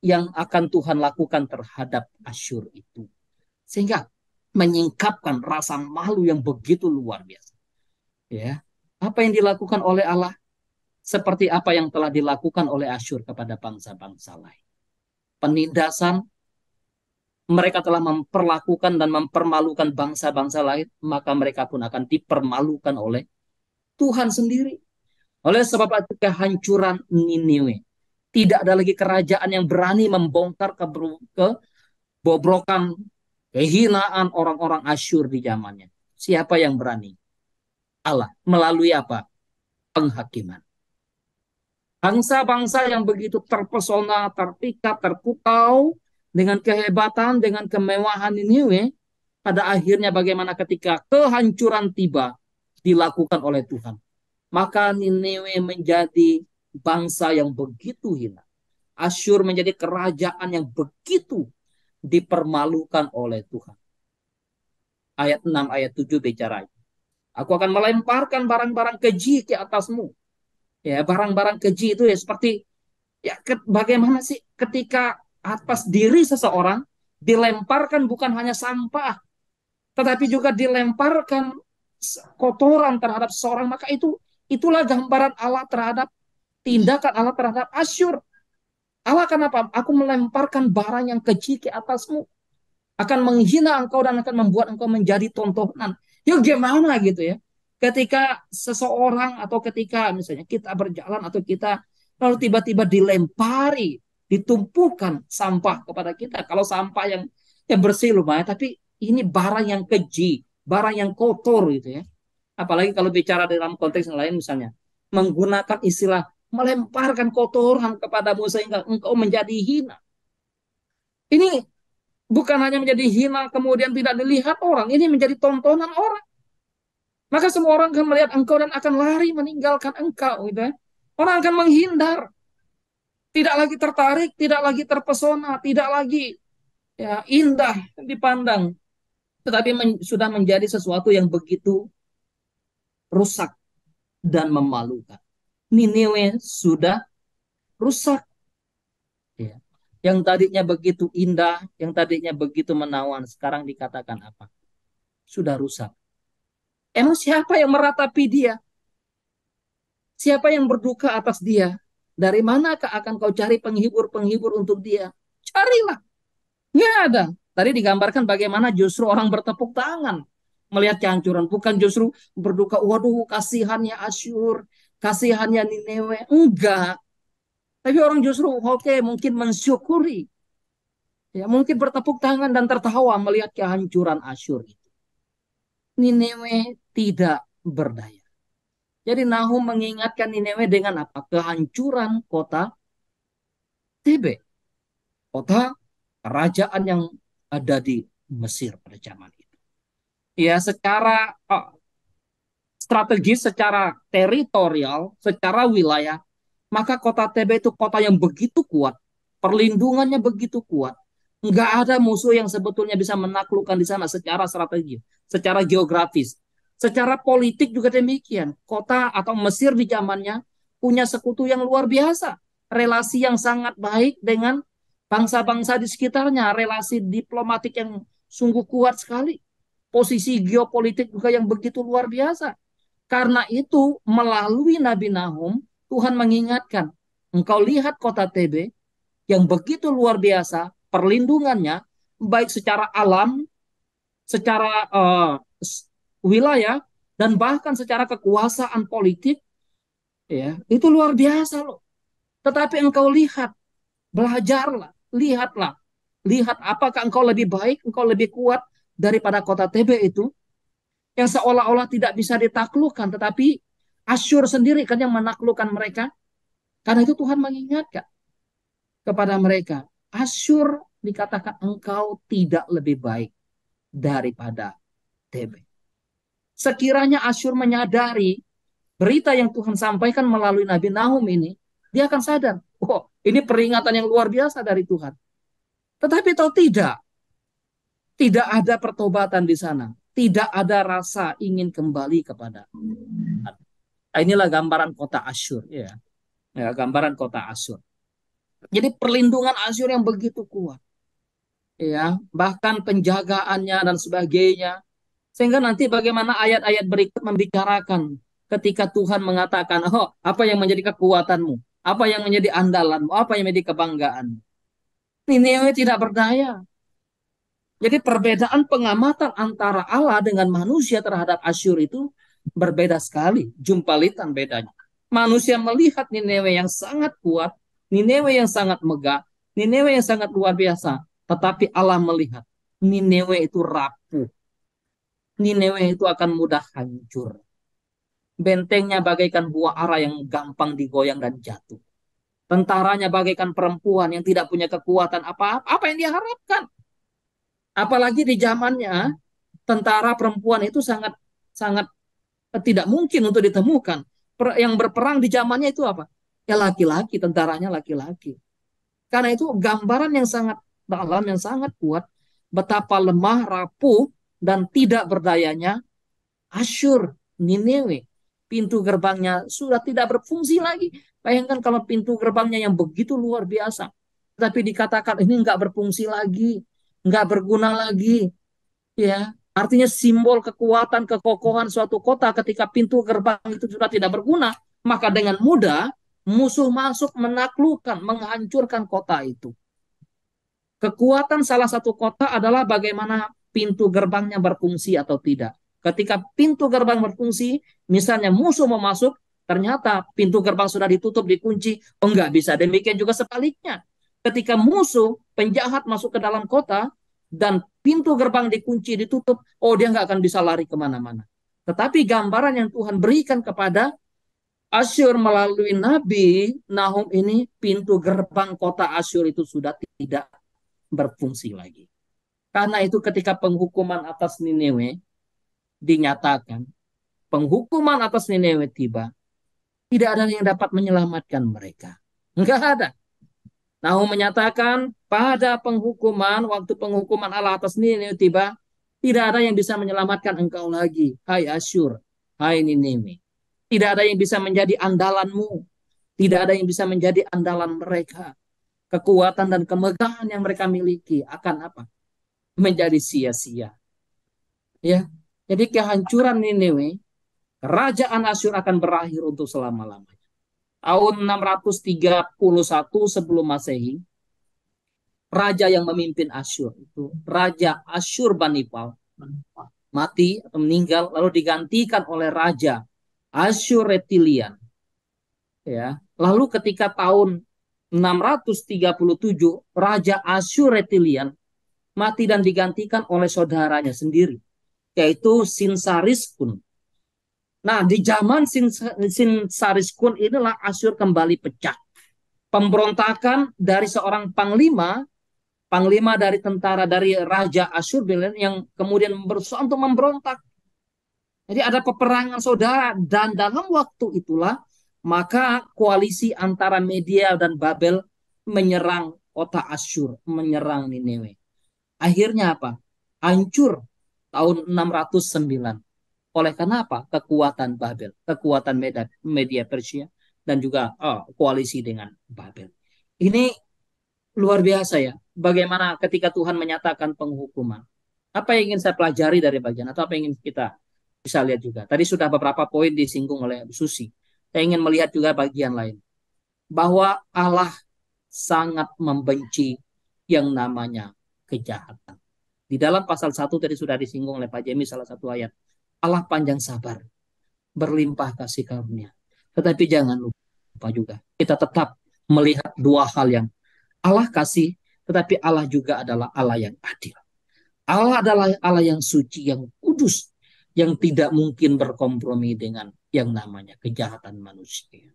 yang akan Tuhan lakukan terhadap Asyur itu. Sehingga menyingkapkan rasa malu yang begitu luar biasa. Ya, apa yang dilakukan oleh Allah seperti apa yang telah dilakukan oleh Asyur kepada bangsa-bangsa lain. Penindasan, mereka telah memperlakukan dan mempermalukan bangsa-bangsa lain, maka mereka pun akan dipermalukan oleh Tuhan sendiri. Oleh sebab itu kehancuran Niniwe Tidak ada lagi kerajaan yang berani membongkar kebobrokan, kehinaan orang-orang Asyur di zamannya. Siapa yang berani? Allah. Melalui apa? Penghakiman. Bangsa-bangsa yang begitu terpesona, terpikat, terpukau dengan kehebatan, dengan kemewahan Niniwe, pada akhirnya bagaimana ketika kehancuran tiba dilakukan oleh Tuhan. Maka Niniwe menjadi bangsa yang begitu hina. Asyur menjadi kerajaan yang begitu dipermalukan oleh Tuhan. Ayat 6, ayat 7 bicara. Aku akan melemparkan barang-barang keji ke atasmu. Ya, barang-barang keji itu ya seperti ya bagaimana sih ketika atas diri seseorang dilemparkan bukan hanya sampah, tetapi juga dilemparkan kotoran terhadap seseorang, maka itulah gambaran Allah terhadap tindakan Allah terhadap Asyur. Allah kenapa? Aku melemparkan barang yang keji ke atasmu, akan menghina engkau dan akan membuat engkau menjadi tontonan. Ya gimana gitu ya? Ketika seseorang atau ketika misalnya kita berjalan atau kita lalu tiba-tiba dilempari, ditumpukan sampah kepada kita. Kalau sampah yang bersih lumayan, tapi ini barang yang keji, barang yang kotor gitu ya. Apalagi kalau bicara dalam konteks yang lain misalnya menggunakan istilah melemparkan kotoran kepadamu sehingga engkau menjadi hina. Ini bukan hanya menjadi hina kemudian tidak dilihat orang, ini menjadi tontonan orang. Maka semua orang akan melihat engkau dan akan lari meninggalkan engkau gitu ya. Orang akan menghindar. Tidak lagi tertarik, tidak lagi terpesona, tidak lagi ya indah dipandang, tetapi sudah menjadi sesuatu yang begitu rusak dan memalukan. Niniwe sudah rusak. Ya. Yang tadinya begitu indah, yang tadinya begitu menawan, sekarang dikatakan apa? Sudah rusak. Emang siapa yang meratapi dia? Siapa yang berduka atas dia? Dari manakah akan kau cari penghibur-penghibur untuk dia? Carilah. Nggak ada. Tadi digambarkan bagaimana justru orang bertepuk tangan melihat kehancuran. Bukan justru berduka, waduh kasihannya Asyur, kasihannya Nineveh. Enggak. Tapi orang justru oke, mungkin mensyukuri. Ya, mungkin bertepuk tangan dan tertawa melihat kehancuran Asyur itu. Nineveh tidak berdaya. Jadi Nahum mengingatkan Nineveh dengan apa? Kehancuran kota Tebe. Kota kerajaan yang ada di Mesir pada zaman itu. Ya, secara strategis, secara teritorial, secara wilayah, maka kota Tebe itu kota yang begitu kuat, perlindungannya begitu kuat. Nggak ada musuh yang sebetulnya bisa menaklukkan di sana secara strategi, secara geografis. Secara politik juga demikian. Kota atau Mesir di zamannya punya sekutu yang luar biasa. Relasi yang sangat baik dengan bangsa-bangsa di sekitarnya. Relasi diplomatik yang sungguh kuat sekali. Posisi geopolitik juga yang begitu luar biasa. Karena itu melalui Nabi Nahum, Tuhan mengingatkan, engkau lihat kota Tebe yang begitu luar biasa, perlindungannya, baik secara alam, secara wilayah, dan bahkan secara kekuasaan politik, ya itu luar biasa loh. Tetapi engkau lihat, belajarlah, lihat apakah engkau lebih baik, engkau lebih kuat daripada kota Tebe itu, yang seolah-olah tidak bisa ditaklukkan, tetapi Asyur sendiri kan yang menaklukkan mereka. Karena itu Tuhan mengingatkan kepada mereka, Asyur dikatakan engkau tidak lebih baik daripada Tebe. Sekiranya Asyur menyadari berita yang Tuhan sampaikan melalui Nabi Nahum ini, dia akan sadar, oh ini peringatan yang luar biasa dari Tuhan. Tetapi tahu tidak ada pertobatan di sana. Tidak ada rasa ingin kembali kepada Tuhan. Inilah gambaran kota Asyur. Ya, gambaran kota Asyur. Jadi perlindungan Asyur yang begitu kuat. Ya, bahkan penjagaannya dan sebagainya. Sehingga nanti bagaimana ayat-ayat berikut membicarakan ketika Tuhan mengatakan, oh, apa yang menjadi kekuatanmu? Apa yang menjadi andalanmu? Apa yang menjadi kebanggaanmu? Niniwe tidak berdaya. Jadi perbedaan pengamatan antara Allah dengan manusia terhadap Asyur itu berbeda sekali. Jumpalitan bedanya. Manusia melihat Niniwe yang sangat kuat, Nineveh yang sangat megah, Nineveh yang sangat luar biasa. Tetapi Allah melihat Nineveh itu rapuh. Nineveh itu akan mudah hancur. Bentengnya bagaikan buah ara yang gampang digoyang dan jatuh. Tentaranya bagaikan perempuan yang tidak punya kekuatan apa-apa. Apa yang dia harapkan? Apalagi di zamannya, tentara perempuan itu sangat sangat tidak mungkin untuk ditemukan. Yang berperang di zamannya itu apa? Ya laki-laki, tentaranya laki-laki. Karena itu gambaran yang sangat dalam, yang sangat kuat, betapa lemah, rapuh, dan tidak berdayanya Asyur, Nineveh. Pintu gerbangnya sudah tidak berfungsi lagi. Bayangkan kalau pintu gerbangnya yang begitu luar biasa. Tapi dikatakan ini nggak berfungsi lagi, nggak berguna lagi. Ya, artinya simbol kekuatan, kekokohan suatu kota ketika pintu gerbang itu sudah tidak berguna, maka dengan mudah musuh masuk menaklukkan, menghancurkan kota itu. Kekuatan salah satu kota adalah bagaimana pintu gerbangnya berfungsi atau tidak. Ketika pintu gerbang berfungsi, misalnya musuh mau masuk, ternyata pintu gerbang sudah ditutup, dikunci, oh enggak bisa. Demikian juga sebaliknya. Ketika musuh, penjahat masuk ke dalam kota, dan pintu gerbang dikunci, ditutup, oh dia nggak akan bisa lari kemana-mana. Tetapi gambaran yang Tuhan berikan kepada Asyur melalui Nabi Nahum ini, pintu gerbang kota Asyur itu sudah tidak berfungsi lagi. Karena itu ketika penghukuman atas Nineveh dinyatakan, penghukuman atas Nineveh tiba, tidak ada yang dapat menyelamatkan mereka. Enggak ada. Nahum menyatakan pada penghukuman, waktu penghukuman Allah atas Nineveh tiba, tidak ada yang bisa menyelamatkan engkau lagi, hai Asyur, hai Nineveh. Tidak ada yang bisa menjadi andalanmu. Tidak ada yang bisa menjadi andalan mereka. Kekuatan dan kemegahan yang mereka miliki akan apa? Menjadi sia-sia. Ya, jadi kehancuran Nineveh, kerajaan Asyur akan berakhir untuk selama-lamanya. Tahun 631 sebelum Masehi, raja yang memimpin Asyur itu Raja Asyurbanipal mati atau meninggal, lalu digantikan oleh Raja Asyuretilian. Ya, lalu ketika tahun 637 Raja Asyuretilian mati dan digantikan oleh saudaranya sendiri, yaitu Sinsariskun. Nah, di zaman Sinsariskun inilah Asyur kembali pecah. Pemberontakan dari seorang panglima, panglima dari tentara dari Raja Asyur yang kemudian berusaha untuk memberontak. Jadi ada peperangan saudara, dan dalam waktu itulah maka koalisi antara Media dan Babel menyerang kota Asyur, menyerang Nineveh. Akhirnya apa? Hancur tahun 609. Oleh karena apa? Kekuatan Babel, kekuatan Media Persia, dan juga koalisi dengan Babel. Ini luar biasa ya. Bagaimana ketika Tuhan menyatakan penghukuman. Apa yang ingin saya pelajari dari bagian, atau apa yang ingin kita bisa lihat juga. Tadi sudah beberapa poin disinggung oleh Susi. Saya ingin melihat juga bagian lain. Bahwa Allah sangat membenci yang namanya kejahatan. Di dalam pasal 1 tadi sudah disinggung oleh Pak Jemi salah satu ayat. Allah panjang sabar, berlimpah kasih karunia. Tetapi jangan lupa juga, kita tetap melihat dua hal yang Allah kasih, tetapi Allah juga adalah Allah yang adil. Allah adalah Allah yang suci, yang kudus, yang tidak mungkin berkompromi dengan yang namanya kejahatan manusia.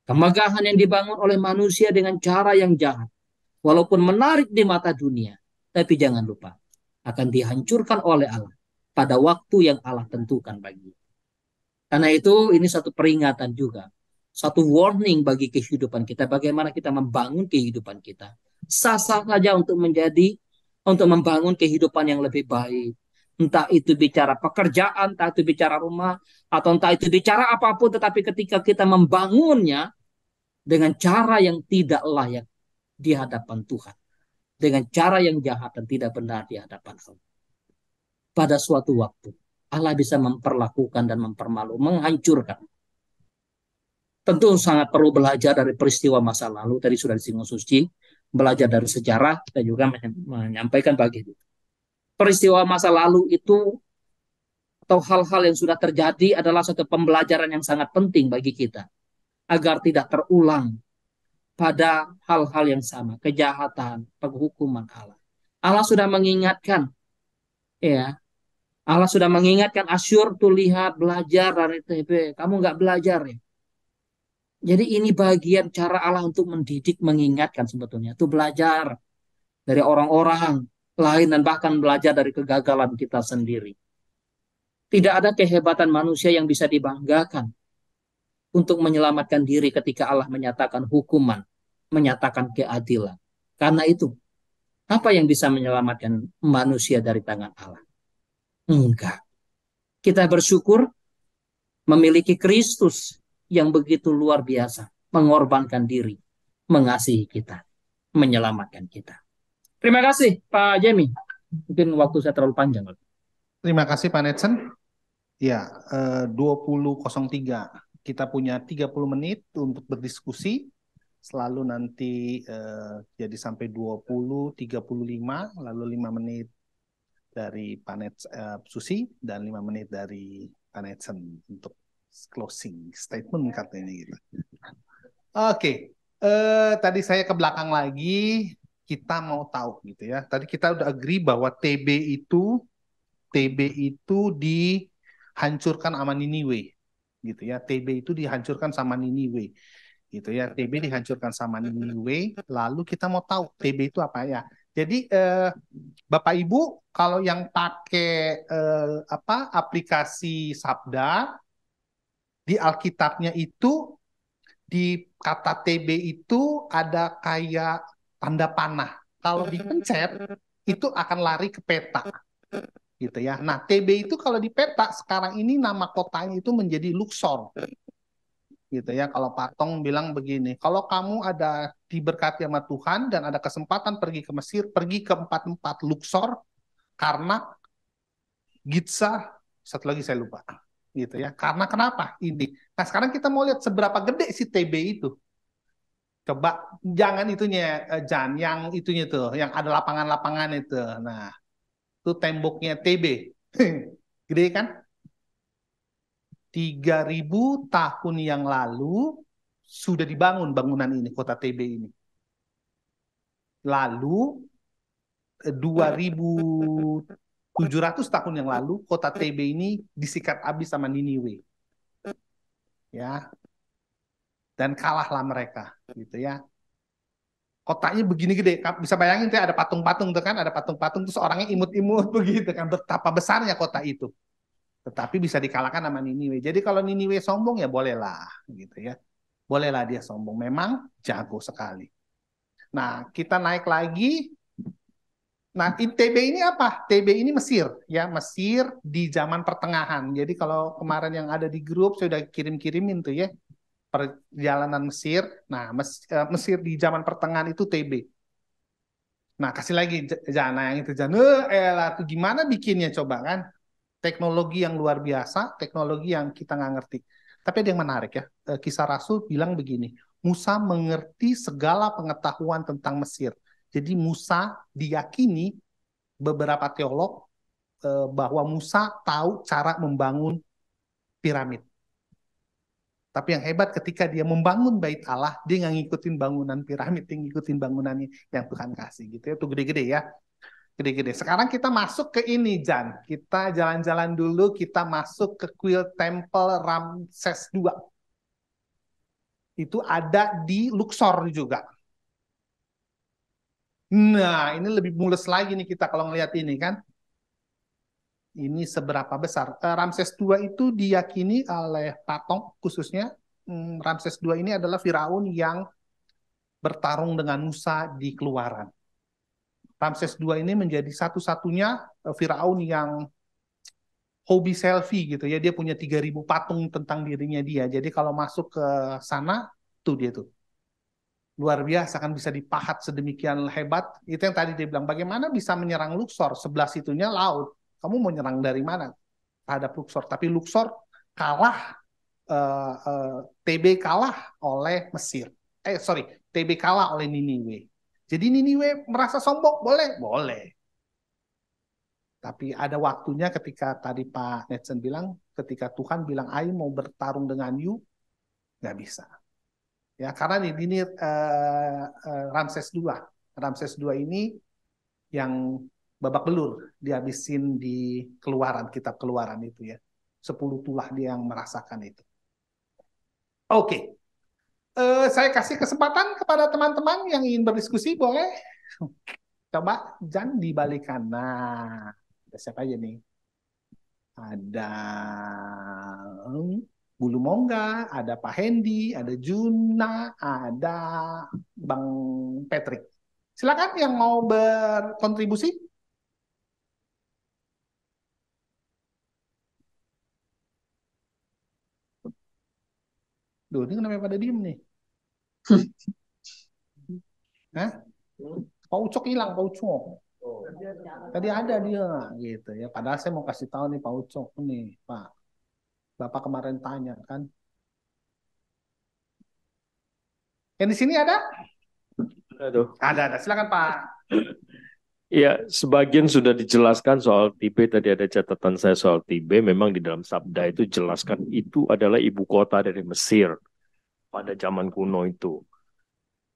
Kemegahan yang dibangun oleh manusia dengan cara yang jahat, walaupun menarik di mata dunia, tapi jangan lupa, akan dihancurkan oleh Allah pada waktu yang Allah tentukan bagi. Karena itu ini satu peringatan juga, satu warning bagi kehidupan kita, bagaimana kita membangun kehidupan kita. Sah-sah saja untuk membangun kehidupan yang lebih baik. Entah itu bicara pekerjaan, entah itu bicara rumah, atau entah itu bicara apapun, tetapi ketika kita membangunnya dengan cara yang tidak layak di hadapan Tuhan, dengan cara yang jahat dan tidak benar di hadapan Allah, pada suatu waktu Allah bisa memperlakukan dan mempermalu, menghancurkan. Tentu sangat perlu belajar dari peristiwa masa lalu, tadi sudah disinggung Suci, belajar dari sejarah, dan juga menyampaikan bagi peristiwa masa lalu itu atau hal-hal yang sudah terjadi adalah satu pembelajaran yang sangat penting bagi kita, agar tidak terulang pada hal-hal yang sama, kejahatan, penghukuman Allah. Allah sudah mengingatkan, ya, Allah sudah mengingatkan Asyur tuh lihat belajar dari TB, kamu nggak belajar ya. Jadi ini bagian cara Allah untuk mendidik, mengingatkan sebetulnya. Itu belajar dari orang-orang lain dan bahkan belajar dari kegagalan kita sendiri. Tidak ada kehebatan manusia yang bisa dibanggakan untuk menyelamatkan diri ketika Allah menyatakan hukuman, menyatakan keadilan. Karena itu, apa yang bisa menyelamatkan manusia dari tangan Allah? Enggak. Kita bersyukur memiliki Kristus yang begitu luar biasa, mengorbankan diri, mengasihi kita, menyelamatkan kita. Terima kasih Pak Jemi. Mungkin waktu saya terlalu panjang. Terima kasih Pak Netsen. Ya, 20.03. Kita punya 30 menit untuk berdiskusi. Selalu nanti jadi sampai 20.35, lalu 5 menit dari Pak Susi dan 5 menit dari Pak Netsen untuk closing statement katanya gitu. Oke, tadi saya ke belakang lagi, kita mau tahu gitu ya. Tadi kita udah agree bahwa TB itu dihancurkan sama Niniwe gitu ya. TB itu dihancurkan sama Niniwe gitu ya. TB dihancurkan sama Niniwe. Lalu kita mau tahu TB itu apa ya. Jadi Bapak Ibu kalau yang pakai aplikasi Sabda di Alkitabnya itu di kata TB itu ada kayak tanda panah. Kalau dipencet itu akan lari ke peta gitu ya. Nah, TB itu kalau di peta sekarang ini nama kotanya itu menjadi Luxor. Gitu ya. Kalau Pak Tong bilang begini, kalau kamu ada diberkati sama Tuhan dan ada kesempatan pergi ke Mesir, pergi ke 44 Luxor karena Giza, satu lagi saya lupa. Gitu ya. Karena kenapa? Ini. Nah, sekarang kita mau lihat seberapa gede si TB itu. Coba jangan itunya Jan, yang itunya tuh, yang ada lapangan-lapangan itu. Nah, itu temboknya TB. Gede kan? 3.000 tahun yang lalu sudah dibangun bangunan ini, kota TB ini. Lalu 2.700 tahun yang lalu kota TB ini disikat habis sama Niniwe. Ya. Dan kalahlah mereka, gitu ya. Kotanya begini gede, bisa bayangin tuh ada patung-patung tuh kan, ada patung-patung terus orangnya imut-imut begitu kan, betapa besarnya kota itu. Tetapi bisa dikalahkan sama Niniwe. Jadi kalau Niniwe sombong ya bolehlah gitu ya. Bolehlah dia sombong, memang jago sekali. Nah, kita naik lagi. Nah, TB ini apa? TB ini Mesir ya, Mesir di zaman pertengahan. Jadi kalau kemarin yang ada di grup saya udah kirim-kirimin tuh ya. Perjalanan Mesir. Nah, Mesir di zaman pertengahan itu TB. Nah, kasih lagi Jana yang itu Jana. Elah tuh gimana bikinnya coba kan? Teknologi yang luar biasa, teknologi yang kita nggak ngerti. Tapi ada yang menarik ya. Kisah Rasul bilang begini, Musa mengerti segala pengetahuan tentang Mesir. Jadi Musa diyakini beberapa teolog bahwa Musa tahu cara membangun piramid. Tapi yang hebat ketika dia membangun bait Allah, dia nggak ngikutin bangunan piramid, dia ngikutin bangunannya yang Tuhan kasih gitu ya. Itu gede-gede ya. Gede-gede. Sekarang kita masuk ke ini, Jan. Kita jalan-jalan dulu, kita masuk ke Kuil Temple Ramses II. Itu ada di Luxor juga. Nah, ini lebih mulus lagi nih kita kalau ngelihat ini kan. Ini seberapa besar. Ramses II itu diyakini oleh Patong khususnya. Ramses II ini adalah Firaun yang bertarung dengan Musa di Keluaran. Ramses II ini menjadi satu-satunya Firaun yang hobi selfie gitu ya. Dia punya 3.000 patung tentang dirinya dia. Jadi kalau masuk ke sana, tuh dia tuh. Luar biasa kan bisa dipahat sedemikian hebat. Itu yang tadi dia bilang, bagaimana bisa menyerang Luxor? Sebelah situnya laut. Kamu mau nyerang dari mana? Terhadap Luxor. Tapi Luxor kalah, TB kalah oleh Mesir. TB kalah oleh Niniwe. Jadi Niniwe merasa sombong? Boleh? Boleh. Tapi ada waktunya ketika tadi Pak Netsen bilang, ketika Tuhan bilang, ayo mau bertarung dengan you, nggak bisa. Ya, karena ini Ramses II. Ramses II ini yang babak belur dihabisin di Keluaran, kitab Keluaran itu ya. 10 tulah dia yang merasakan itu. Oke. Saya kasih kesempatan kepada teman-teman yang ingin berdiskusi, boleh? Coba Jan dibalikan. Nah, ada siapa aja nih? Ada Bulu Mongga, ada Pak Hendi, ada Juna, ada Bang Patrick. Silakan yang mau berkontribusi. Duh, ini kenapa pada diem nih? Hah? Pak Ucok hilang, Pak Ucok. Tadi ada dia gitu ya. Padahal saya mau kasih tahu nih Pak Ucok nih, Pak. Bapak kemarin tanya kan. Yang di sini ada? Aduh. Ada. Silakan Pak. Ya, sebagian sudah dijelaskan soal Tibet. Tadi ada catatan saya soal Tibet. Memang di dalam sabda itu jelaskan itu adalah ibu kota dari Mesir pada zaman kuno itu.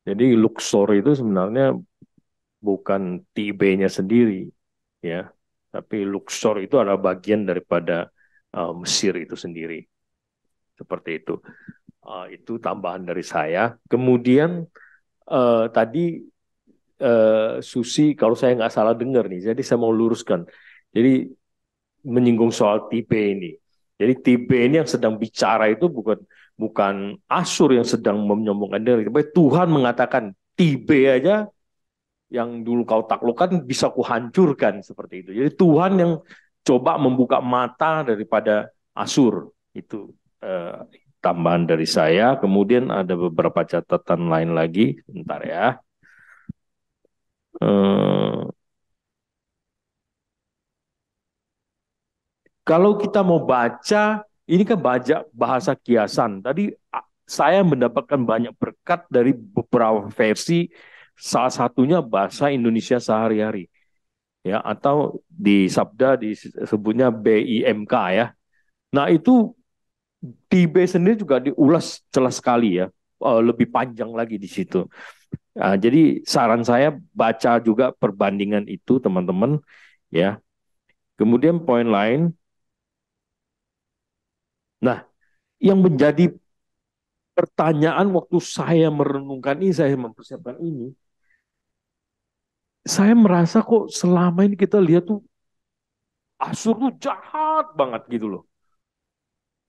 Jadi Luxor itu sebenarnya bukan Tibetnya sendiri, ya. Tapi Luxor itu adalah bagian daripada Mesir itu sendiri. Seperti itu. Itu tambahan dari saya. Kemudian tadi Susi, kalau saya nggak salah dengar nih, jadi saya mau luruskan. Jadi menyinggung soal Tibe ini. Jadi Tibe ini yang sedang bicara itu bukan Asyur yang sedang menyombongkan diri, tapi Tuhan mengatakan Tibe aja yang dulu kau taklukkan bisa kuhancurkan seperti itu. Jadi Tuhan yang coba membuka mata daripada Asyur itu. Tambahan dari saya. Kemudian ada beberapa catatan lain lagi, bentar ya. Kalau kita mau baca, ini kan baca bahasa kiasan. Tadi saya mendapatkan banyak berkat dari beberapa versi, salah satunya bahasa Indonesia sehari-hari, ya, atau di sabda disebutnya BIMK ya. Nah itu di B sendiri juga diulas jelas sekali ya, lebih panjang lagi di situ. Nah, jadi saran saya baca juga perbandingan itu teman-teman ya. Kemudian poin lain, nah yang menjadi pertanyaan waktu saya merenungkan ini, saya mempersiapkan ini, saya merasa kok selama ini kita lihat tuh Asyur tuh jahat banget gitu loh.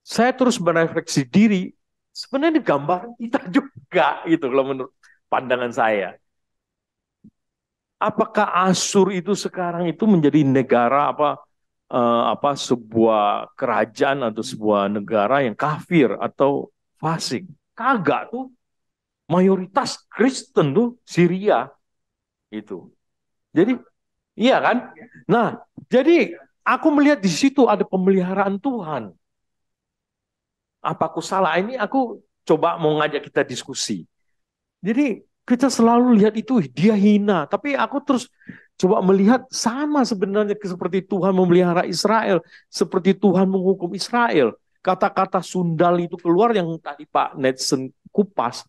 Saya terus merefleksi diri, sebenarnya ini gambaran kita juga gitu kalau menurut pandangan saya. Apakah Asyur itu sekarang itu menjadi negara apa sebuah kerajaan atau sebuah negara yang kafir atau fasik? Kagak tuh. Mayoritas Kristen tuh Syria itu. Jadi iya kan? Nah, jadi aku melihat di situ ada pemeliharaan Tuhan. Apa aku salah? Ini aku coba mau ngajak kita diskusi. Jadi kita selalu lihat itu dia hina, tapi aku terus coba melihat sama sebenarnya seperti Tuhan memelihara Israel, seperti Tuhan menghukum Israel. Kata-kata sundal itu keluar yang tadi Pak Netson kupas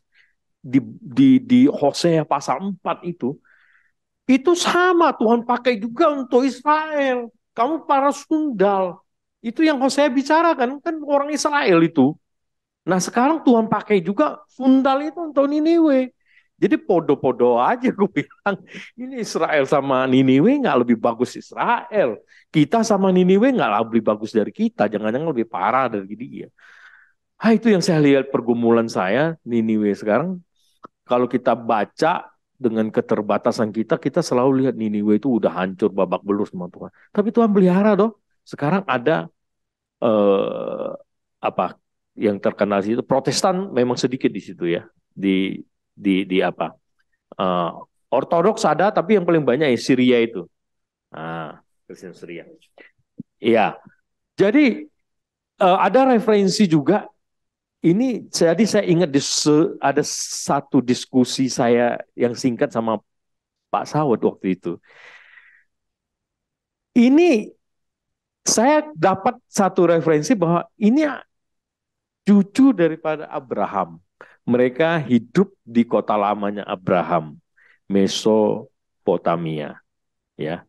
di Hosea pasal 4 itu sama Tuhan pakai juga untuk Israel. Kamu para sundal. Itu yang Hosea bicarakan, kan orang Israel itu. Nah sekarang Tuhan pakai juga sundal itu untuk Niniwe. Jadi podo-podo aja gue bilang. Ini Israel sama Niniwe nggak lebih bagus Israel. Kita sama Niniwe nggak lebih bagus dari kita. Jangan-jangan lebih parah dari dia. Itu yang saya lihat pergumulan saya Niniwe sekarang. Kalau kita baca dengan keterbatasan kita, kita selalu lihat Niniwe itu udah hancur babak belur sama Tuhan. Tapi Tuhan pelihara doh. Sekarang ada apa yang terkenal di situ, Protestan memang sedikit di situ ya, di apa Ortodoks ada, tapi yang paling banyak ya Syria itu. Kristen Syria. Iya, jadi ada referensi juga. Ini jadi saya ingat ada satu diskusi saya yang singkat sama Pak Sawat waktu itu. Ini saya dapat satu referensi bahwa ini cucu daripada Abraham mereka hidup di kota lamanya Abraham, Mesopotamia. Ya,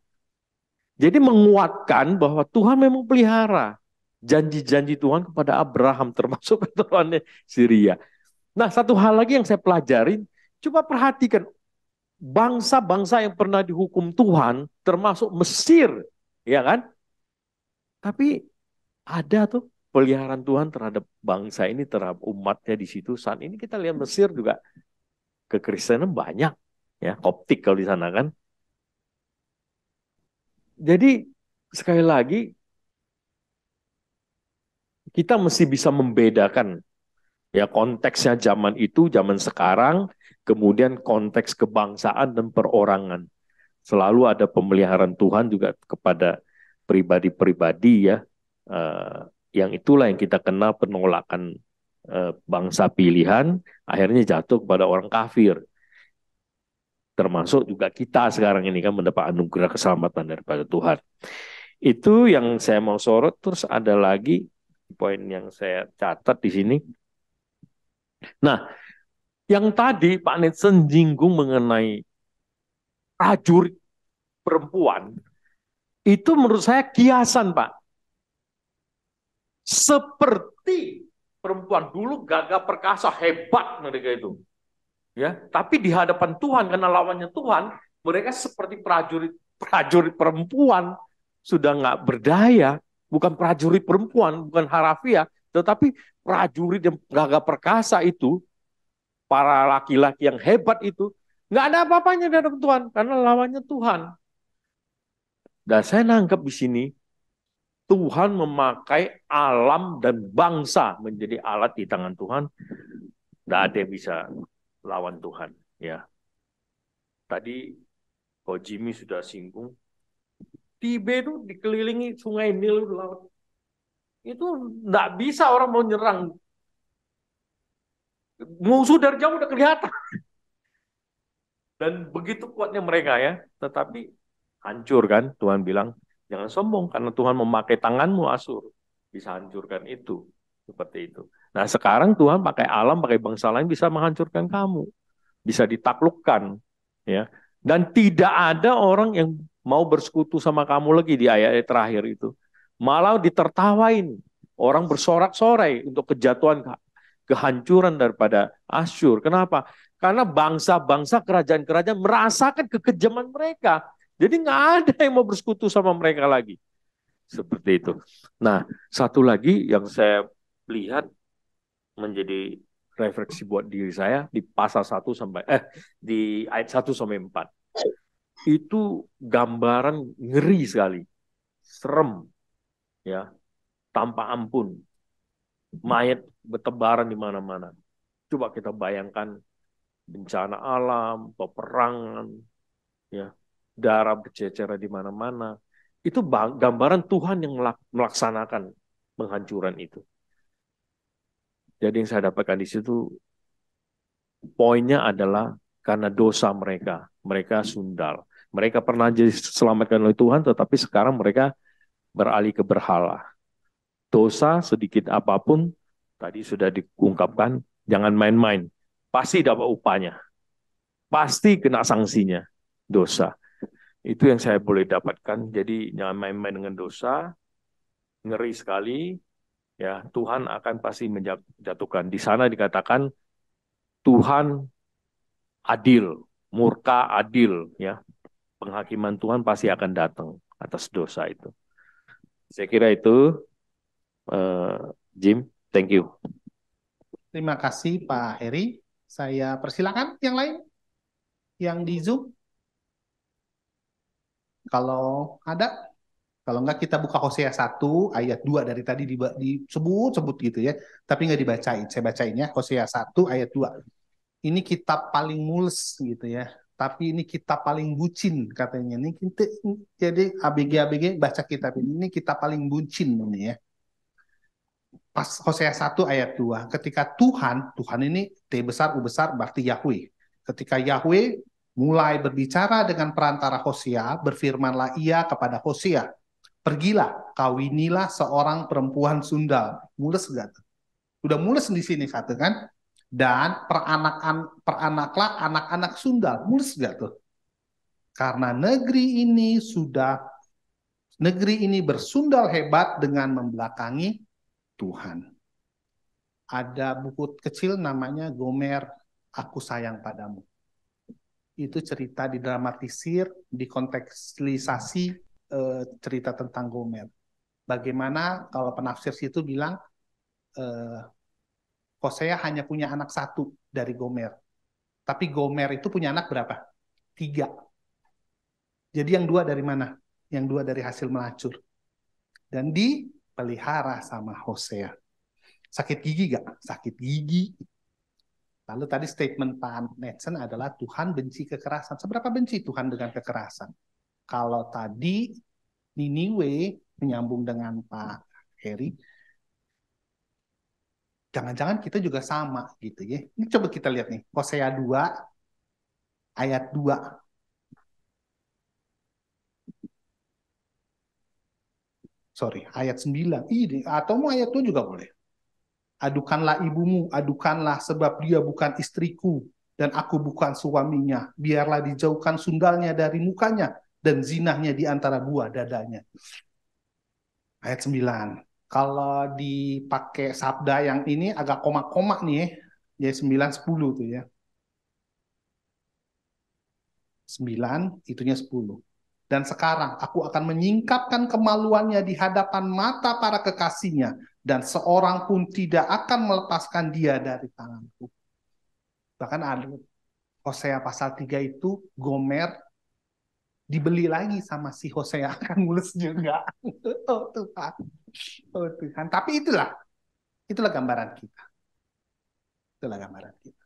jadi menguatkan bahwa Tuhan memang pelihara janji-janji Tuhan kepada Abraham, termasuk keturunannya Syria. Nah, satu hal lagi yang saya pelajarin, coba perhatikan bangsa-bangsa yang pernah dihukum Tuhan, termasuk Mesir, ya kan? Tapi ada tuh peliharaan Tuhan terhadap bangsa ini, terhadap umatnya di situ. Saat ini kita lihat Mesir juga kekristenan banyak, ya, Koptik kalau di sana kan. Jadi sekali lagi kita mesti bisa membedakan ya konteksnya zaman itu, zaman sekarang, kemudian konteks kebangsaan dan perorangan. Selalu ada pemeliharaan Tuhan juga kepada pribadi-pribadi ya, yang itulah yang kita kenal penolakan bangsa pilihan, akhirnya jatuh kepada orang kafir. Termasuk juga kita sekarang ini kan mendapat anugerah keselamatan daripada Tuhan. Itu yang saya mau sorot. Terus ada lagi poin yang saya catat di sini. Nah, yang tadi Pak Netsen jinggung mengenai prajurit perempuan, itu menurut saya kiasan, Pak. Seperti perempuan dulu gagah perkasa, hebat mereka itu. Ya, tapi di hadapan Tuhan, karena lawannya Tuhan, mereka seperti prajurit perempuan, sudah nggak berdaya, bukan prajurit perempuan, bukan harafiah, tetapi prajurit yang gagah perkasa itu, para laki-laki yang hebat itu, nggak ada apa-apanya di hadapan Tuhan, karena lawannya Tuhan. Dan saya nangkep di sini, Tuhan memakai alam dan bangsa menjadi alat di tangan Tuhan. Nggak ada yang bisa lawan Tuhan, ya. Tadi Ko Jimmy sudah singgung, Tibet itu dikelilingi sungai Nil laut. Itu nggak bisa orang mau nyerang. Musuh dari jauh udah kelihatan. Dan begitu kuatnya mereka ya, tetapi hancur kan. Tuhan bilang, jangan sombong karena Tuhan memakai tanganmu Asur. Bisa hancurkan itu. Seperti itu. Nah sekarang Tuhan pakai alam, pakai bangsa lain bisa menghancurkan kamu. Bisa ditaklukkan. Ya. Dan tidak ada orang yang mau bersekutu sama kamu lagi di ayat terakhir itu. Malah ditertawain. Orang bersorak-sorai untuk kejatuhan, kehancuran daripada Asyur. Kenapa? Karena bangsa-bangsa, kerajaan-kerajaan merasakan kekejaman mereka. Jadi nggak ada yang mau bersekutu sama mereka lagi. Seperti itu. Nah, satu lagi yang saya lihat menjadi refleksi buat diri saya di pasal 1 sampai di ayat 1 sampai 4. Itu gambaran ngeri sekali. Serem. Ya. Tanpa ampun. Mayat bertebaran di mana-mana. Coba kita bayangkan bencana alam, peperangan, ya, darah berceceran di mana-mana. Itu gambaran Tuhan yang melaksanakan penghancuran itu. Jadi yang saya dapatkan di situ, poinnya adalah karena dosa mereka. Mereka sundal. Mereka pernah diselamatkan oleh Tuhan, tetapi sekarang mereka beralih ke berhala. Dosa sedikit apapun, tadi sudah diungkapkan, jangan main-main. Pasti dapat upahnya. Pasti kena sanksinya. Dosa. Itu yang saya boleh dapatkan. Jadi jangan main-main dengan dosa. Ngeri sekali. Ya, Tuhan akan pasti menjatuhkan. Di sana dikatakan Tuhan adil, murka adil, ya. Penghakiman Tuhan pasti akan datang atas dosa itu. Saya kira itu, Jim, thank you. Terima kasih Pak Heri. Saya persilakan yang lain, yang di Zoom. Kalau ada. Kalau enggak kita buka Hosea 1 ayat 2 dari tadi disebut gitu ya. Tapi enggak dibacain. Saya bacain ya. Hosea 1 ayat 2. Ini kitab paling mules gitu ya. Tapi ini kitab paling bucin katanya. Ini kita, jadi ABG baca kitab ini. Ini kitab paling bucin ini ya. Pas Hosea 1 ayat 2. Ketika Tuhan ini T besar U besar berarti Yahweh. Ketika Yahweh mulai berbicara dengan perantara Hosea, berfirmanlah ia kepada Hosea, pergilah, kawinilah seorang perempuan sundal. Mules enggak? Udah mules di sini satu kan? dan peranaklah anak-anak sundal. Mulus gak tuh? Karena negeri ini bersundal hebat dengan membelakangi Tuhan. Ada buku kecil namanya Gomer, Aku Sayang Padamu. Itu cerita didramatisir, dikontekstualisasi cerita tentang Gomer. Bagaimana kalau penafsir situ bilang Hosea hanya punya anak satu dari Gomer. Tapi Gomer itu punya anak berapa? 3. Jadi yang 2 dari mana? Yang 2 dari hasil melacur. Dan dipelihara sama Hosea. Sakit gigi gak? Sakit gigi. Lalu tadi statement Pak Netsen adalah Tuhan benci kekerasan. Seberapa benci Tuhan dengan kekerasan? Kalau tadi Niniwe menyambung dengan Pak Heri, jangan-jangan kita juga sama gitu ya. Ini coba kita lihat nih, Hosea 2 ayat 2. Sorry, ayat 9. Atau mau ayat 2 juga boleh. Adukanlah ibumu, adukanlah sebab dia bukan istriku dan aku bukan suaminya. Biarlah dijauhkan sundalnya dari mukanya dan zinahnya di antara buah dadanya. Ayat 9. Kalau dipakai sabda yang ini agak koma-koma nih ya 9, 10 tuh ya. 9, itunya 10. Dan sekarang aku akan menyingkapkan kemaluannya di hadapan mata para kekasihnya, dan seorang pun tidak akan melepaskan dia dari tanganku. Bahkan ada Hosea pasal 3 itu, Gomer dibeli lagi sama si Hosea, akan mulus juga. Oh Tuhan. Oh Tuhan. Tapi itulah gambaran kita. Itulah gambaran kita.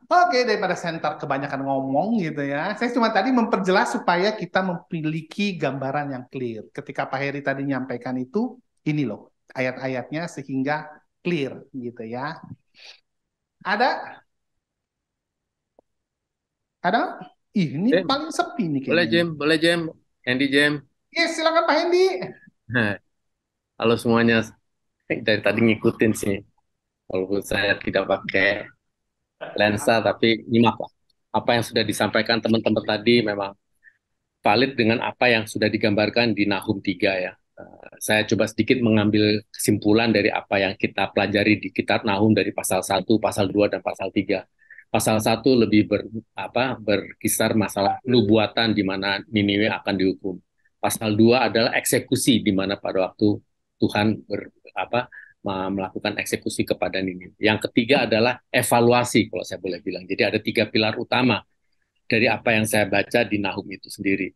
Oke, daripada center kebanyakan ngomong gitu ya. Saya cuma tadi memperjelas supaya kita memiliki gambaran yang clear. Ketika Pak Heri tadi menyampaikan itu, ini loh ayat-ayatnya sehingga clear gitu ya. Ada? Ada? Ini Jem, paling sepi nih boleh kayaknya. Boleh Jem, Hendy Jem. Yes, silakan Pak Hendi. Halo semuanya, dari tadi ngikutin sih, walaupun saya tidak pakai lensa, tapi nyimak lah. Apa yang sudah disampaikan teman-teman tadi memang valid dengan apa yang sudah digambarkan di Nahum 3 ya. Saya coba sedikit mengambil kesimpulan dari apa yang kita pelajari di kitab Nahum dari pasal 1, pasal 2, dan pasal 3. Pasal 1 lebih berkisar masalah nubuatan di mana Niniwe akan dihukum. Pasal 2 adalah eksekusi di mana pada waktu Tuhan melakukan eksekusi kepada Niniwe. Yang ketiga adalah evaluasi kalau saya boleh bilang. Jadi ada 3 pilar utama dari apa yang saya baca di Nahum itu sendiri.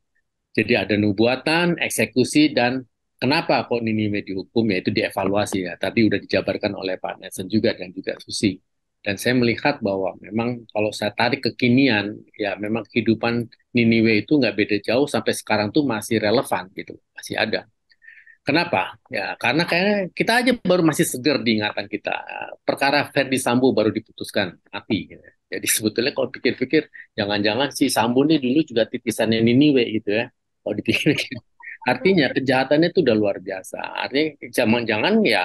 Jadi ada nubuatan, eksekusi, dan kenapa kok Niniwe dihukum, yaitu dievaluasi ya. Tadi udah dijabarkan oleh Pak Nelson juga dan juga Susi. Dan saya melihat bahwa memang kalau saya tarik kekinian, ya memang kehidupan Niniwe itu nggak beda jauh sampai sekarang tuh masih relevan gitu, masih ada. Kenapa? Ya karena kayaknya kita aja baru masih segar di ingatan kita. Perkara Ferdi Sambo baru diputuskan mati. Gitu. Jadi sebetulnya kalau pikir-pikir, jangan-jangan si Sambo ini dulu juga titisannya Niniwe gitu ya. Kalau dipikir-pikir. Artinya kejahatannya itu udah luar biasa. Artinya jangan-jangan ya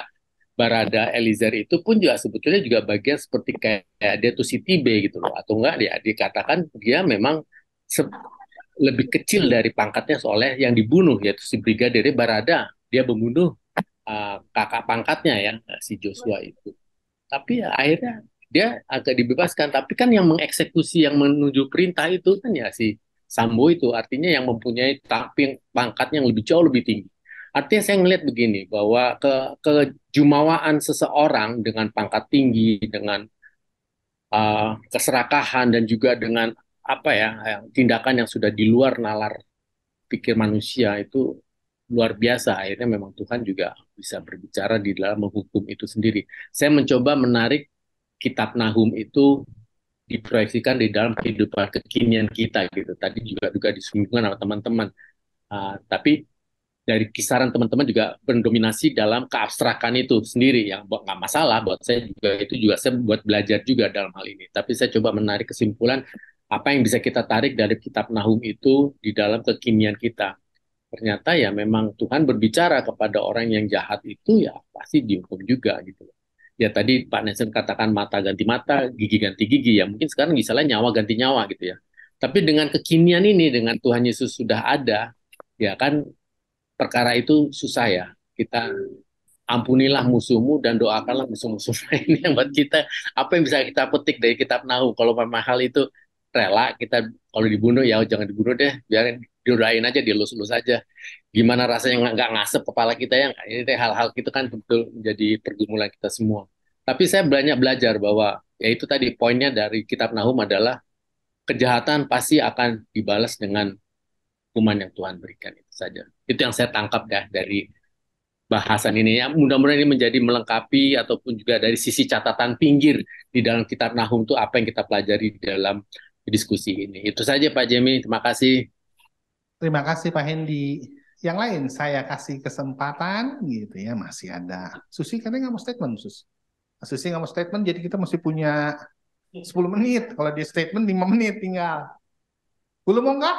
Barada Eliezer itu pun juga sebetulnya juga bagian seperti kayak dia tuh si Tibe gitu loh. Atau enggak dia dikatakan dia memang lebih kecil dari pangkatnya soalnya yang dibunuh yaitu si Brigadir Barada. Dia membunuh kakak pangkatnya ya si Joshua itu. Tapi ya akhirnya dia agak dibebaskan. Tapi kan yang mengeksekusi, yang menuju perintah itu kan ya si Sambo itu. Artinya yang mempunyai pangkat yang lebih jauh lebih tinggi. Artinya saya melihat begini, bahwa kejumawaan seseorang dengan pangkat tinggi, dengan keserakahan, dan juga dengan apa ya tindakan yang sudah di luar nalar pikir manusia itu luar biasa. Akhirnya memang Tuhan juga bisa berbicara di dalam menghukum itu sendiri. Saya mencoba menarik kitab Nahum itu diproyeksikan di dalam kehidupan kekinian kita gitu. Tadi juga disinggung sama teman-teman. Tapi dari kisaran teman-teman juga mendominasi dalam keabstrakan itu sendiri yang nggak masalah buat saya juga, itu juga saya buat belajar juga dalam hal ini. Tapi saya coba menarik kesimpulan apa yang bisa kita tarik dari kitab Nahum itu di dalam kekinian kita. Ternyata ya memang Tuhan berbicara kepada orang yang jahat itu ya pasti dihukum juga gitu. ya tadi Pak Nelson katakan mata ganti mata, gigi ganti gigi, ya mungkin sekarang misalnya nyawa ganti nyawa gitu ya. Tapi dengan kekinian ini, dengan Tuhan Yesus sudah ada, ya kan perkara itu susah ya. Kita ampunilah musuhmu dan doakanlah musuh-musuh. Ini yang buat kita, apa yang bisa kita petik dari kitab Nahum. Kalau memang hal itu rela, kita kalau dibunuh ya jangan dibunuh deh, biarin didoain aja, dilus-lus aja. Gimana rasanya nggak ngasep kepala kita ya? Ini hal-hal itu kan betul menjadi pergumulan kita semua. Tapi saya banyak belajar bahwa ya itu tadi poinnya dari kitab Nahum adalah kejahatan pasti akan dibalas dengan hukuman yang Tuhan berikan, itu saja. Itu yang saya tangkap ya dari bahasan ini ya. Mudah-mudahan ini menjadi melengkapi ataupun juga dari sisi catatan pinggir di dalam kitab Nahum itu apa yang kita pelajari di dalam diskusi ini. Itu saja Pak Jemi, terima kasih. Terima kasih Pak Hendy. Yang lain saya kasih kesempatan gitu ya, masih ada. Susi katanya nggak mau statement, Susi nggak mau statement, jadi kita mesti punya 10 menit. Kalau dia statement 5 menit tinggal. Belum mau nggak?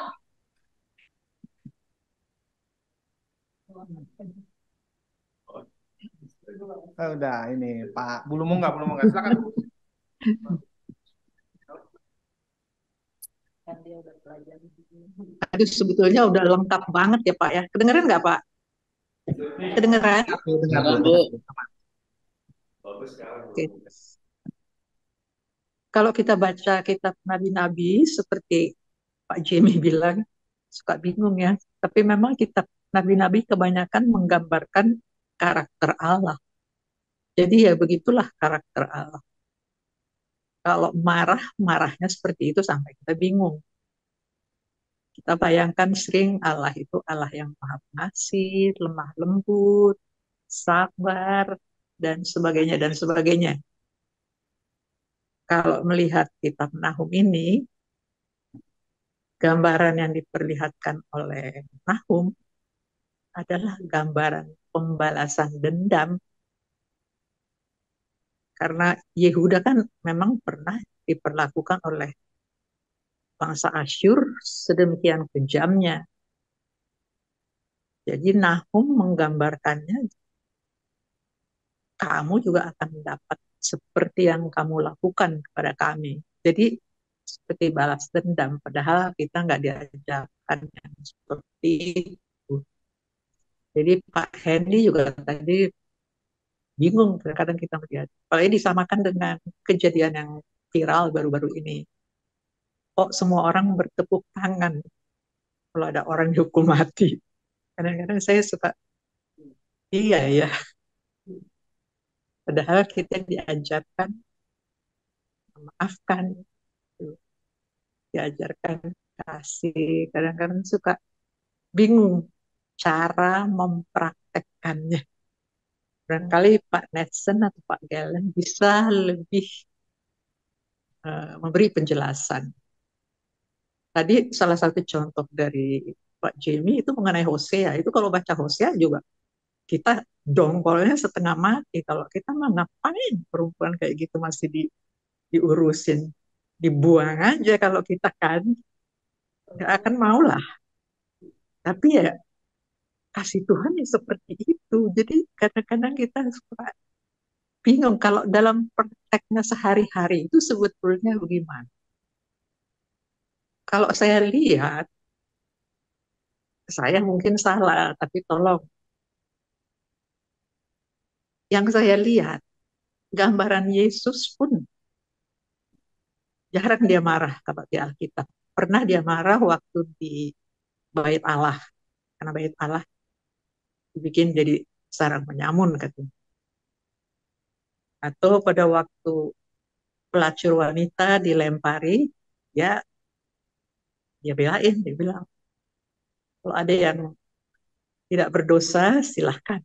Udah ini Pak, belum mau nggak? Silakan. Aduh, sebetulnya udah lengkap banget ya Pak ya. Kedengeran nggak Pak? Kedengeran? Dengar, Bu. Oke. Kalau kita baca kitab Nabi-Nabi seperti Pak Jamie bilang, suka bingung ya. Tapi memang kitab Nabi-Nabi kebanyakan menggambarkan karakter Allah. Jadi ya begitulah karakter Allah. Kalau marah, marahnya seperti itu sampai kita bingung. Kita bayangkan sering Allah itu Allah yang maha pengasih, lemah lembut, sabar, dan sebagainya, dan sebagainya. Kalau melihat kitab Nahum ini, gambaran yang diperlihatkan oleh Nahum adalah gambaran pembalasan dendam. Karena Yehuda kan memang pernah diperlakukan oleh bangsa Asyur sedemikian kejamnya. Jadi Nahum menggambarkannya, kamu juga akan mendapat seperti yang kamu lakukan kepada kami. Jadi seperti balas dendam, padahal kita nggak diajarkan yang seperti itu. Jadi Pak Hendy juga tadi bingung, kadang kita melihat. Apalagi disamakan dengan kejadian yang viral baru-baru ini. Kok semua orang bertepuk tangan kalau ada orang dihukum mati. Kadang-kadang saya suka, iya ya, padahal kita diajarkan memaafkan, diajarkan kasih. Kadang-kadang suka bingung cara mempraktekkannya. Barangkali Pak Netson atau Pak Galen bisa lebih memberi penjelasan. Tadi salah satu contoh dari Pak Jamie itu mengenai Hosea. Itu kalau baca Hosea juga kita dongkolnya setengah mati. Kalau kita mah ngapain perempuan kayak gitu masih diurusin. Dibuang aja kalau kita kan. Nggak akan mau lah. Tapi ya kasih Tuhan ya seperti itu. Jadi kadang-kadang kita suka bingung kalau dalam prakteknya sehari-hari itu sebetulnya bagaimana. Kalau saya lihat, saya mungkin salah, tapi tolong. Yang saya lihat, gambaran Yesus pun jarang dia marah kalau di Alkitab. Pernah dia marah waktu di Bait Allah, karena Bait Allah dibikin jadi sarang penyamun katanya. Atau pada waktu pelacur wanita dilempari, ya dia belain, dia bilang, kalau ada yang tidak berdosa, silahkan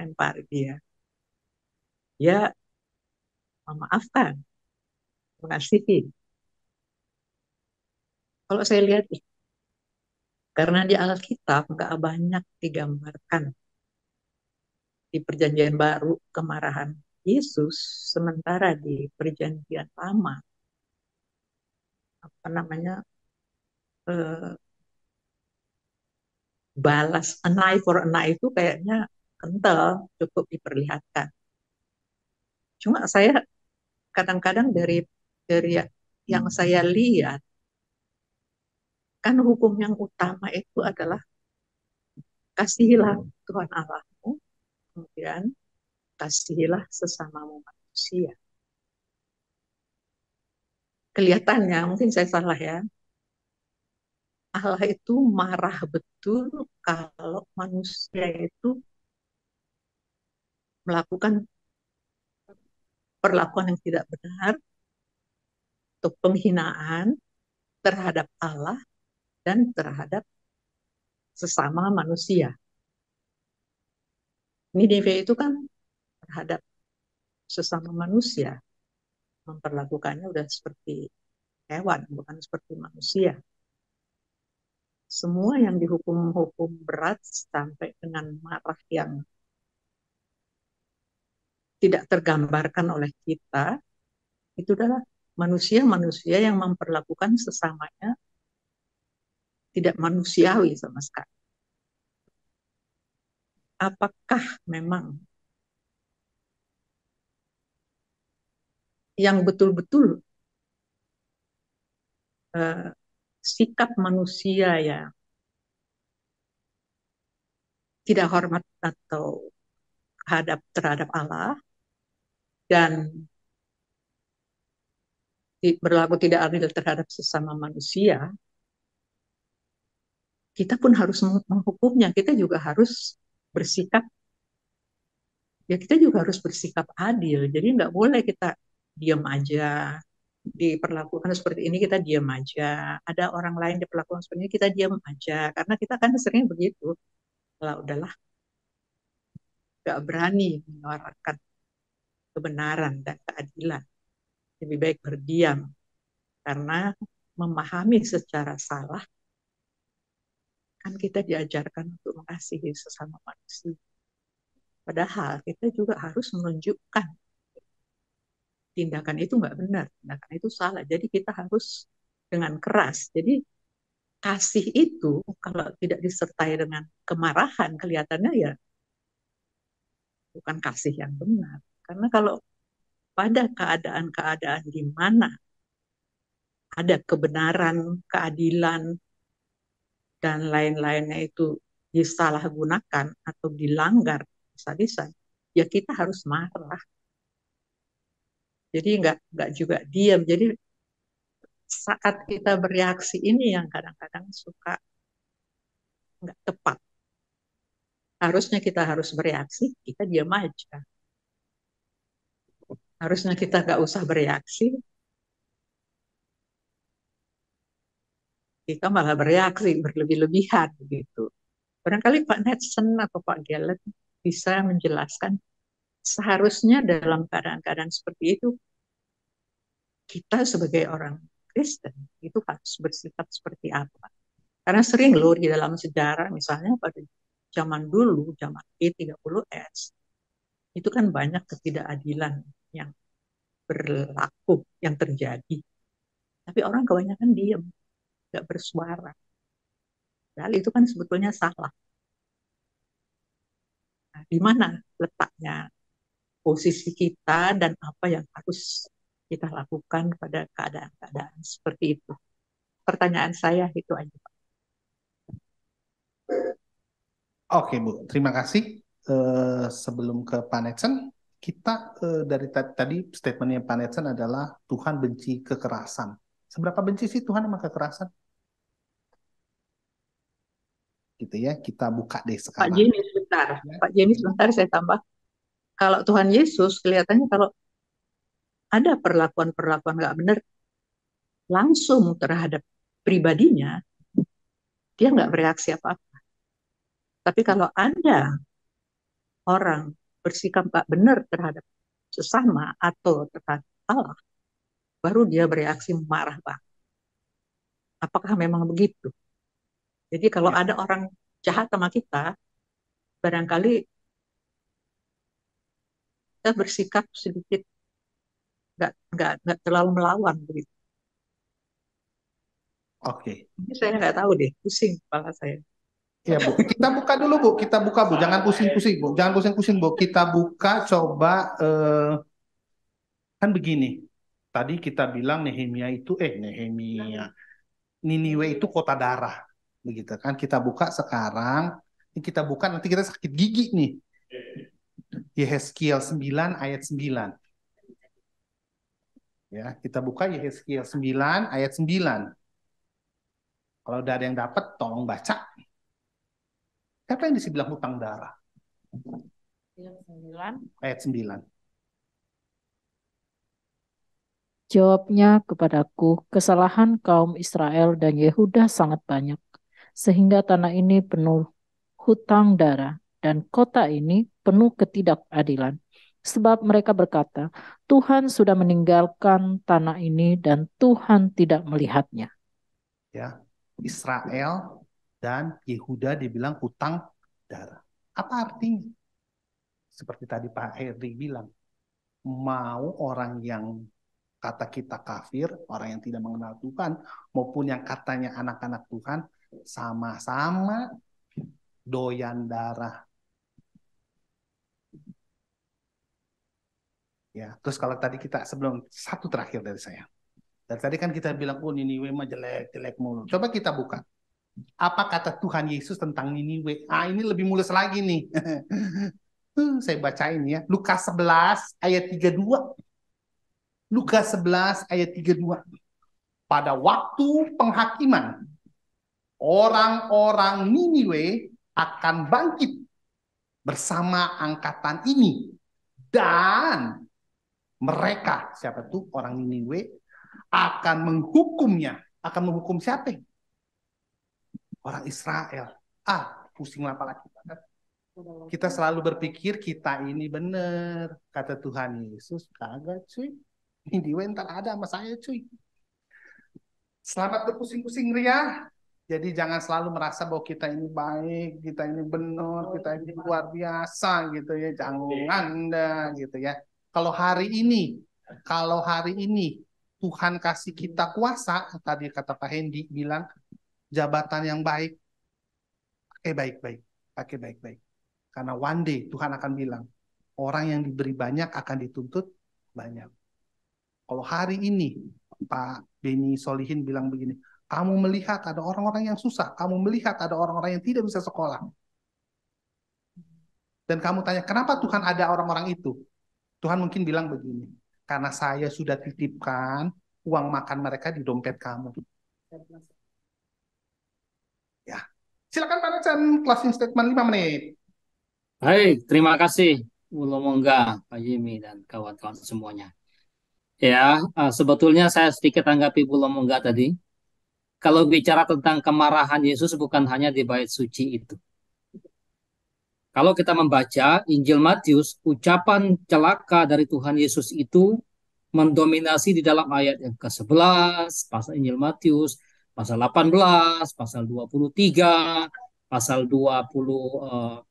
lempar dia. Dia memaafkan, mengasihi. Kalau saya lihat, karena di Alkitab nggak banyak digambarkan di Perjanjian Baru kemarahan Yesus, sementara di Perjanjian Lama apa namanya balas an eye for an eye itu kayaknya kental, cukup diperlihatkan. Cuma saya kadang-kadang dari yang saya lihat, kan hukum yang utama itu adalah kasihilah Tuhan Allahmu, kemudian kasihilah sesamamu manusia. Kelihatannya, mungkin saya salah ya, Allah itu marah betul kalau manusia itu melakukan perlakuan yang tidak benar atau penghinaan terhadap Allah dan terhadap sesama manusia. Niniwe itu kan terhadap sesama manusia, memperlakukannya udah seperti hewan, bukan seperti manusia. Semua yang dihukum-hukum berat sampai dengan marah yang tidak tergambarkan oleh kita, itu adalah manusia-manusia yang memperlakukan sesamanya tidak manusiawi sama sekali. Apakah memang yang betul-betul sikap manusia yang tidak hormat atau terhadap Allah dan berlaku tidak adil terhadap sesama manusia, kita pun harus menghukumnya. Kita juga harus bersikap, ya kita juga harus bersikap adil. Jadi nggak boleh kita diam aja, diperlakukan seperti ini kita diam aja. Ada orang lain diperlakukan seperti ini kita diam aja. Karena kita kan sering begitu. Lah udahlah, nggak berani menyuarakan kebenaran dan keadilan. Lebih baik berdiam karena memahami secara salah kan kita diajarkan untuk mengasihi sesama manusia. Padahal kita juga harus menunjukkan tindakan itu nggak benar, tindakan itu salah. Jadi kita harus dengan keras. Jadi kasih itu kalau tidak disertai dengan kemarahan, kelihatannya ya bukan kasih yang benar. Karena kalau pada keadaan-keadaan di mana ada kebenaran, keadilan, dan lain-lainnya itu disalahgunakan atau dilanggar habis-habisan, ya kita harus marah. Jadi nggak juga diam. Jadi saat kita bereaksi ini yang kadang-kadang suka nggak tepat. Harusnya kita harus bereaksi, kita diam aja. Harusnya kita nggak usah bereaksi, kita malah bereaksi berlebih-lebihan gitu. Barangkali Pak Netson atau Pak Gellet bisa menjelaskan seharusnya dalam keadaan-keadaan seperti itu kita sebagai orang Kristen itu harus bersikap seperti apa. Karena sering loh di dalam sejarah misalnya pada zaman dulu, zaman G30S, itu kan banyak ketidakadilan yang berlaku, yang terjadi. Tapi orang kebanyakan diam, nggak bersuara. Padahal itu kan sebetulnya salah. Nah, di mana letaknya posisi kita dan apa yang harus kita lakukan pada keadaan-keadaan seperti itu? Pertanyaan saya itu aja, Pak. Oke, Bu. Terima kasih. Sebelum ke Pak Netsen, kita dari tadi statementnya Pak Netsen adalah Tuhan benci kekerasan. Seberapa benci sih Tuhan sama kekerasan? Gitu ya, kita buka deh Pak sekarang. Jenny sebentar, Ya. Pak Jenny sebentar saya tambah. Kalau Tuhan Yesus kelihatannya kalau ada perlakuan-perlakuan nggak benar langsung terhadap pribadinya, dia nggak bereaksi apa-apa. Tapi kalau ada orang bersikap nggak benar terhadap sesama atau terhadap Allah, baru dia bereaksi marah banget. Apakah memang begitu? Jadi kalau Ya. ada orang jahat sama kita, barangkali kita bersikap sedikit nggak terlalu melawan begitu. Oke. Ini saya nggak tahu deh, pusing kepala saya. Ya, Bu. Kita buka dulu, Bu. Kita buka, Bu. Jangan pusing-pusing, Bu. Jangan pusing-pusing, Bu. Kita buka coba Kan begini, tadi kita bilang Niniwe itu kota darah, begitu kan? Kita buka sekarang, ini kita buka nanti kita sakit gigi nih. Yehezkiel 9 ayat 9. Ya, kita buka Yehezkiel 9 ayat 9. Kalau udah ada yang dapat, tolong baca. Apa yang dibilang hutang darah? Ayat 9. Jawabnya kepadaku, kesalahan kaum Israel dan Yehuda sangat banyak, sehingga tanah ini penuh hutang darah, dan kota ini penuh ketidakadilan. Sebab mereka berkata, Tuhan sudah meninggalkan tanah ini dan Tuhan tidak melihatnya. Ya, Israel dan Yehuda dibilang hutang darah. Apa artinya? Seperti tadi Pak Heri bilang, mau orang yang kata kita kafir, orang yang tidak mengenal Tuhan, maupun yang katanya anak-anak Tuhan, sama-sama doyan darah. Ya, terus kalau tadi kita sebelum satu terakhir dari saya. Dan tadi kan kita bilang, oh Niniwe mah jelek mulu. Coba kita buka. Apa kata Tuhan Yesus tentang Niniwe? Ini lebih mulus lagi nih. Saya bacain ya. Lukas 11 ayat 32. Lukas 11 ayat 32. Pada waktu penghakiman, orang-orang Niniwe akan bangkit bersama angkatan ini. Dan mereka, siapa tuh orang Niniwe, akan menghukumnya. Akan menghukum siapa? Orang Israel. Pusing kepala kita. Kita selalu berpikir kita ini benar. Kata Tuhan Yesus, kagak cuy. Niniwe ntar ada sama saya cuy. Selamat berpusing-pusing ria. Jadi jangan selalu merasa bahwa kita ini baik, kita ini benar, kita ini luar biasa gitu ya. Jangan gitu ya. Kalau hari ini Tuhan kasih kita kuasa, tadi kata Pak Hendi bilang jabatan yang baik, pakai baik-baik. Karena one day Tuhan akan bilang, orang yang diberi banyak akan dituntut banyak. Kalau hari ini Pak Beni Solihin bilang begini, kamu melihat ada orang-orang yang susah, kamu melihat ada orang-orang yang tidak bisa sekolah. Dan kamu tanya, kenapa Tuhan ada orang-orang itu? Tuhan mungkin bilang begini, karena saya sudah titipkan uang makan mereka di dompet kamu. Ya, silakan Pak Nacan, closing statement 5 menit. Baik, terima kasih Bu Lomongga, Pak Jimmy, dan kawan-kawan semuanya. Ya, sebetulnya saya sedikit tanggapi Bu Lomongga tadi. Kalau bicara tentang kemarahan Yesus bukan hanya di bait suci itu. Kalau kita membaca Injil Matius, ucapan celaka dari Tuhan Yesus itu mendominasi di dalam ayat yang ke-11, pasal Injil Matius, pasal 18, pasal 23, pasal 20,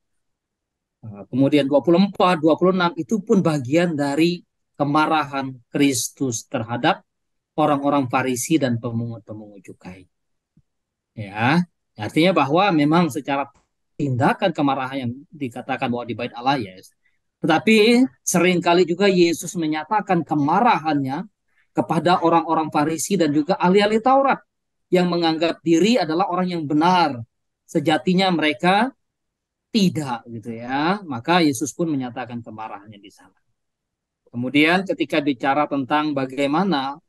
kemudian 24, 26, itu pun bagian dari kemarahan Kristus terhadap orang-orang Farisi dan pemungut-pemungut cukai. Ya, artinya bahwa memang secara tindakan kemarahan yang dikatakan bahwa di bait Allah ya. Tetapi seringkali juga Yesus menyatakan kemarahannya kepada orang-orang Farisi dan juga ahli-ahli Taurat yang menganggap diri adalah orang yang benar. Sejatinya mereka tidak gitu ya. Maka Yesus pun menyatakan kemarahannya di sana. Kemudian ketika bicara tentang bagaimana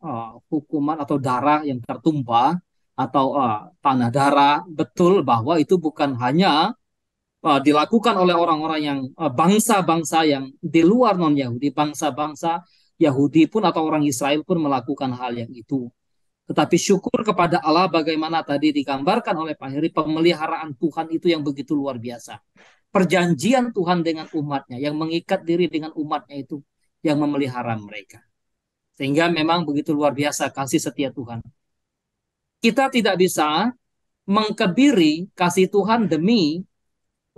hukuman atau darah yang tertumpah atau tanah darah, betul bahwa itu bukan hanya dilakukan oleh orang-orang yang bangsa-bangsa yang di luar non-Yahudi, bangsa-bangsa Yahudi pun atau orang Israel pun melakukan hal yang itu. Tetapi syukur kepada Allah bagaimana tadi digambarkan oleh Pak Heri, pemeliharaan Tuhan itu yang begitu luar biasa. Perjanjian Tuhan dengan umatnya, yang mengikat diri dengan umatnya itu, yang memelihara mereka. Sehingga memang begitu luar biasa kasih setia Tuhan. Kita tidak bisa mengkebiri kasih Tuhan demi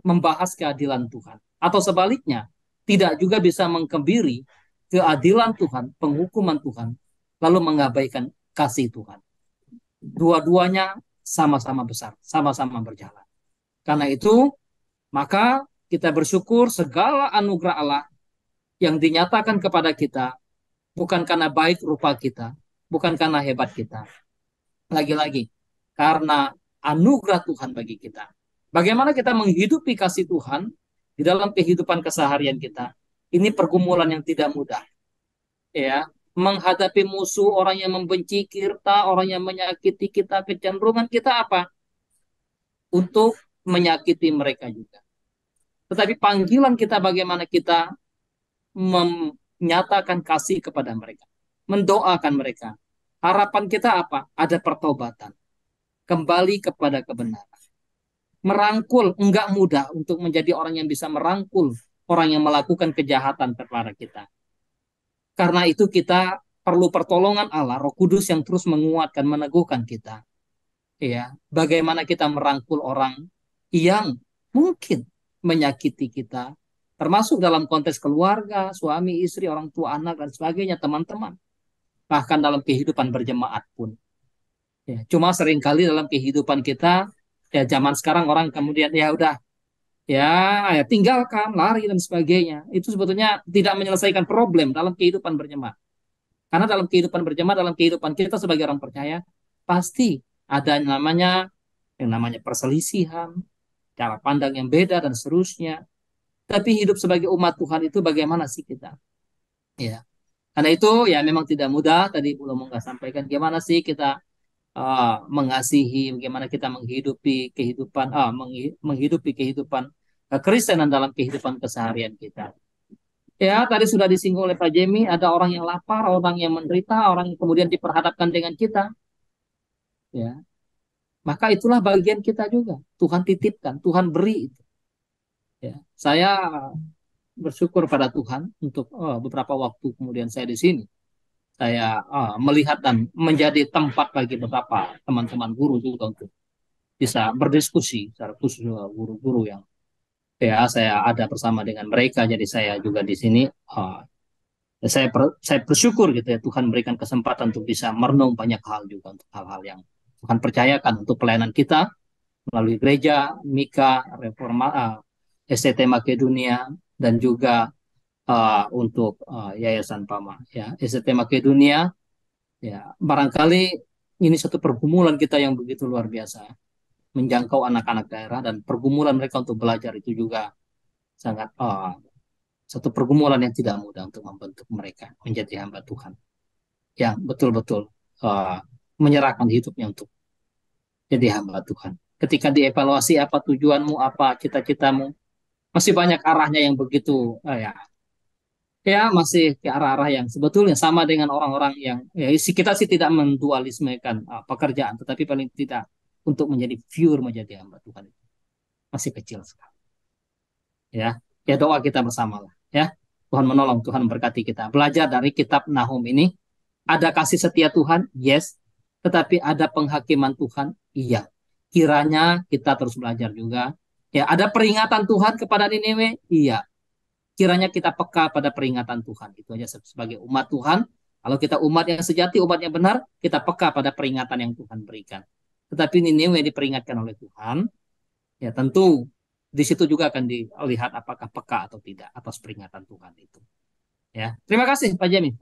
membahas keadilan Tuhan. Atau sebaliknya, tidak juga bisa mengkebiri keadilan Tuhan, penghukuman Tuhan, lalu mengabaikan kasih Tuhan. Dua-duanya sama-sama besar, sama-sama berjalan. Karena itu, maka kita bersyukur segala anugerah Allah yang dinyatakan kepada kita, Bukan karena baik rupa kita, bukan karena hebat kita. Lagi-lagi, karena anugerah Tuhan bagi kita. Bagaimana kita menghidupi kasih Tuhan di dalam kehidupan keseharian kita. Ini pergumulan yang tidak mudah. Ya, menghadapi musuh, orang yang membenci kita, orang yang menyakiti kita, kecenderungan kita apa? Untuk menyakiti mereka juga. Tetapi panggilan kita bagaimana kita menyatakan kasih kepada mereka, mendoakan mereka. Harapan kita apa? Ada pertobatan, kembali kepada kebenaran. Merangkul, enggak mudah untuk menjadi orang yang bisa merangkul orang yang melakukan kejahatan kepada kita. Karena itu kita perlu pertolongan Allah, Roh Kudus yang terus menguatkan, meneguhkan kita. Ya, bagaimana kita merangkul orang yang mungkin menyakiti kita, termasuk dalam konteks keluarga, suami, istri, orang tua, anak, dan sebagainya, teman-teman. Bahkan dalam kehidupan berjemaat pun. Ya, cuma seringkali dalam kehidupan kita, ya zaman sekarang orang kemudian ya udah, ya tinggalkan, lari, dan sebagainya. Itu sebetulnya tidak menyelesaikan problem dalam kehidupan berjemaat. Karena dalam kehidupan berjemaat, dalam kehidupan kita sebagai orang percaya, pasti ada yang namanya perselisihan, cara pandang yang beda, dan seterusnya. Tapi hidup sebagai umat Tuhan itu bagaimana sih kita? Ya, karena itu ya memang tidak mudah. Tadi belum nggak sampaikan gimana sih kita mengasihi, bagaimana kita menghidupi kehidupan, menghidupi kehidupan kekristenan dalam kehidupan keseharian kita. Ya, tadi sudah disinggung oleh Pak Jemi, ada orang yang lapar, orang yang menderita, orang yang kemudian diperhadapkan dengan kita. Ya, maka itulah bagian kita juga. Tuhan titipkan, Tuhan beri itu. Ya, saya bersyukur pada Tuhan untuk beberapa waktu kemudian saya di sini. Saya melihat dan menjadi tempat bagi beberapa teman-teman guru juga untuk bisa berdiskusi secara khusus guru-guru yang ya saya ada bersama dengan mereka. Jadi saya juga di sini saya bersyukur gitu ya, Tuhan berikan kesempatan untuk bisa merenung banyak hal juga, untuk hal-hal yang Tuhan percayakan untuk pelayanan kita melalui gereja, Mika, Reforma, SCT Makedonia, dan juga untuk Yayasan Pama. Ya, SCT Makedonia, ya barangkali ini satu pergumulan kita yang begitu luar biasa, menjangkau anak-anak daerah, dan pergumulan mereka untuk belajar itu juga sangat satu pergumulan yang tidak mudah untuk membentuk mereka menjadi hamba Tuhan yang betul-betul menyerahkan hidupnya untuk jadi hamba Tuhan. Ketika dievaluasi apa tujuanmu, apa cita-citamu, masih banyak arahnya yang begitu ya masih ke arah-arah yang sebetulnya sama dengan orang-orang yang ya kita sih tidak mendualismekan pekerjaan, tetapi paling tidak untuk menjadi pure menjadi hamba Tuhan itu masih kecil sekali. Ya, ya doa kita bersama lah. Ya, Tuhan menolong, Tuhan memberkati kita. Belajar dari kitab Nahum ini, ada kasih setia Tuhan, yes. Tetapi ada penghakiman Tuhan, iya. Kiranya kita terus belajar juga. Ya, ada peringatan Tuhan kepada Niniwe, iya. Kiranya kita peka pada peringatan Tuhan. Itu aja sebagai umat Tuhan. Kalau kita umat yang sejati, umat yang benar, kita peka pada peringatan yang Tuhan berikan. Tetapi Niniwe diperingatkan oleh Tuhan, ya tentu di situ juga akan dilihat apakah peka atau tidak atas peringatan Tuhan itu. Ya, terima kasih Pak Jemi.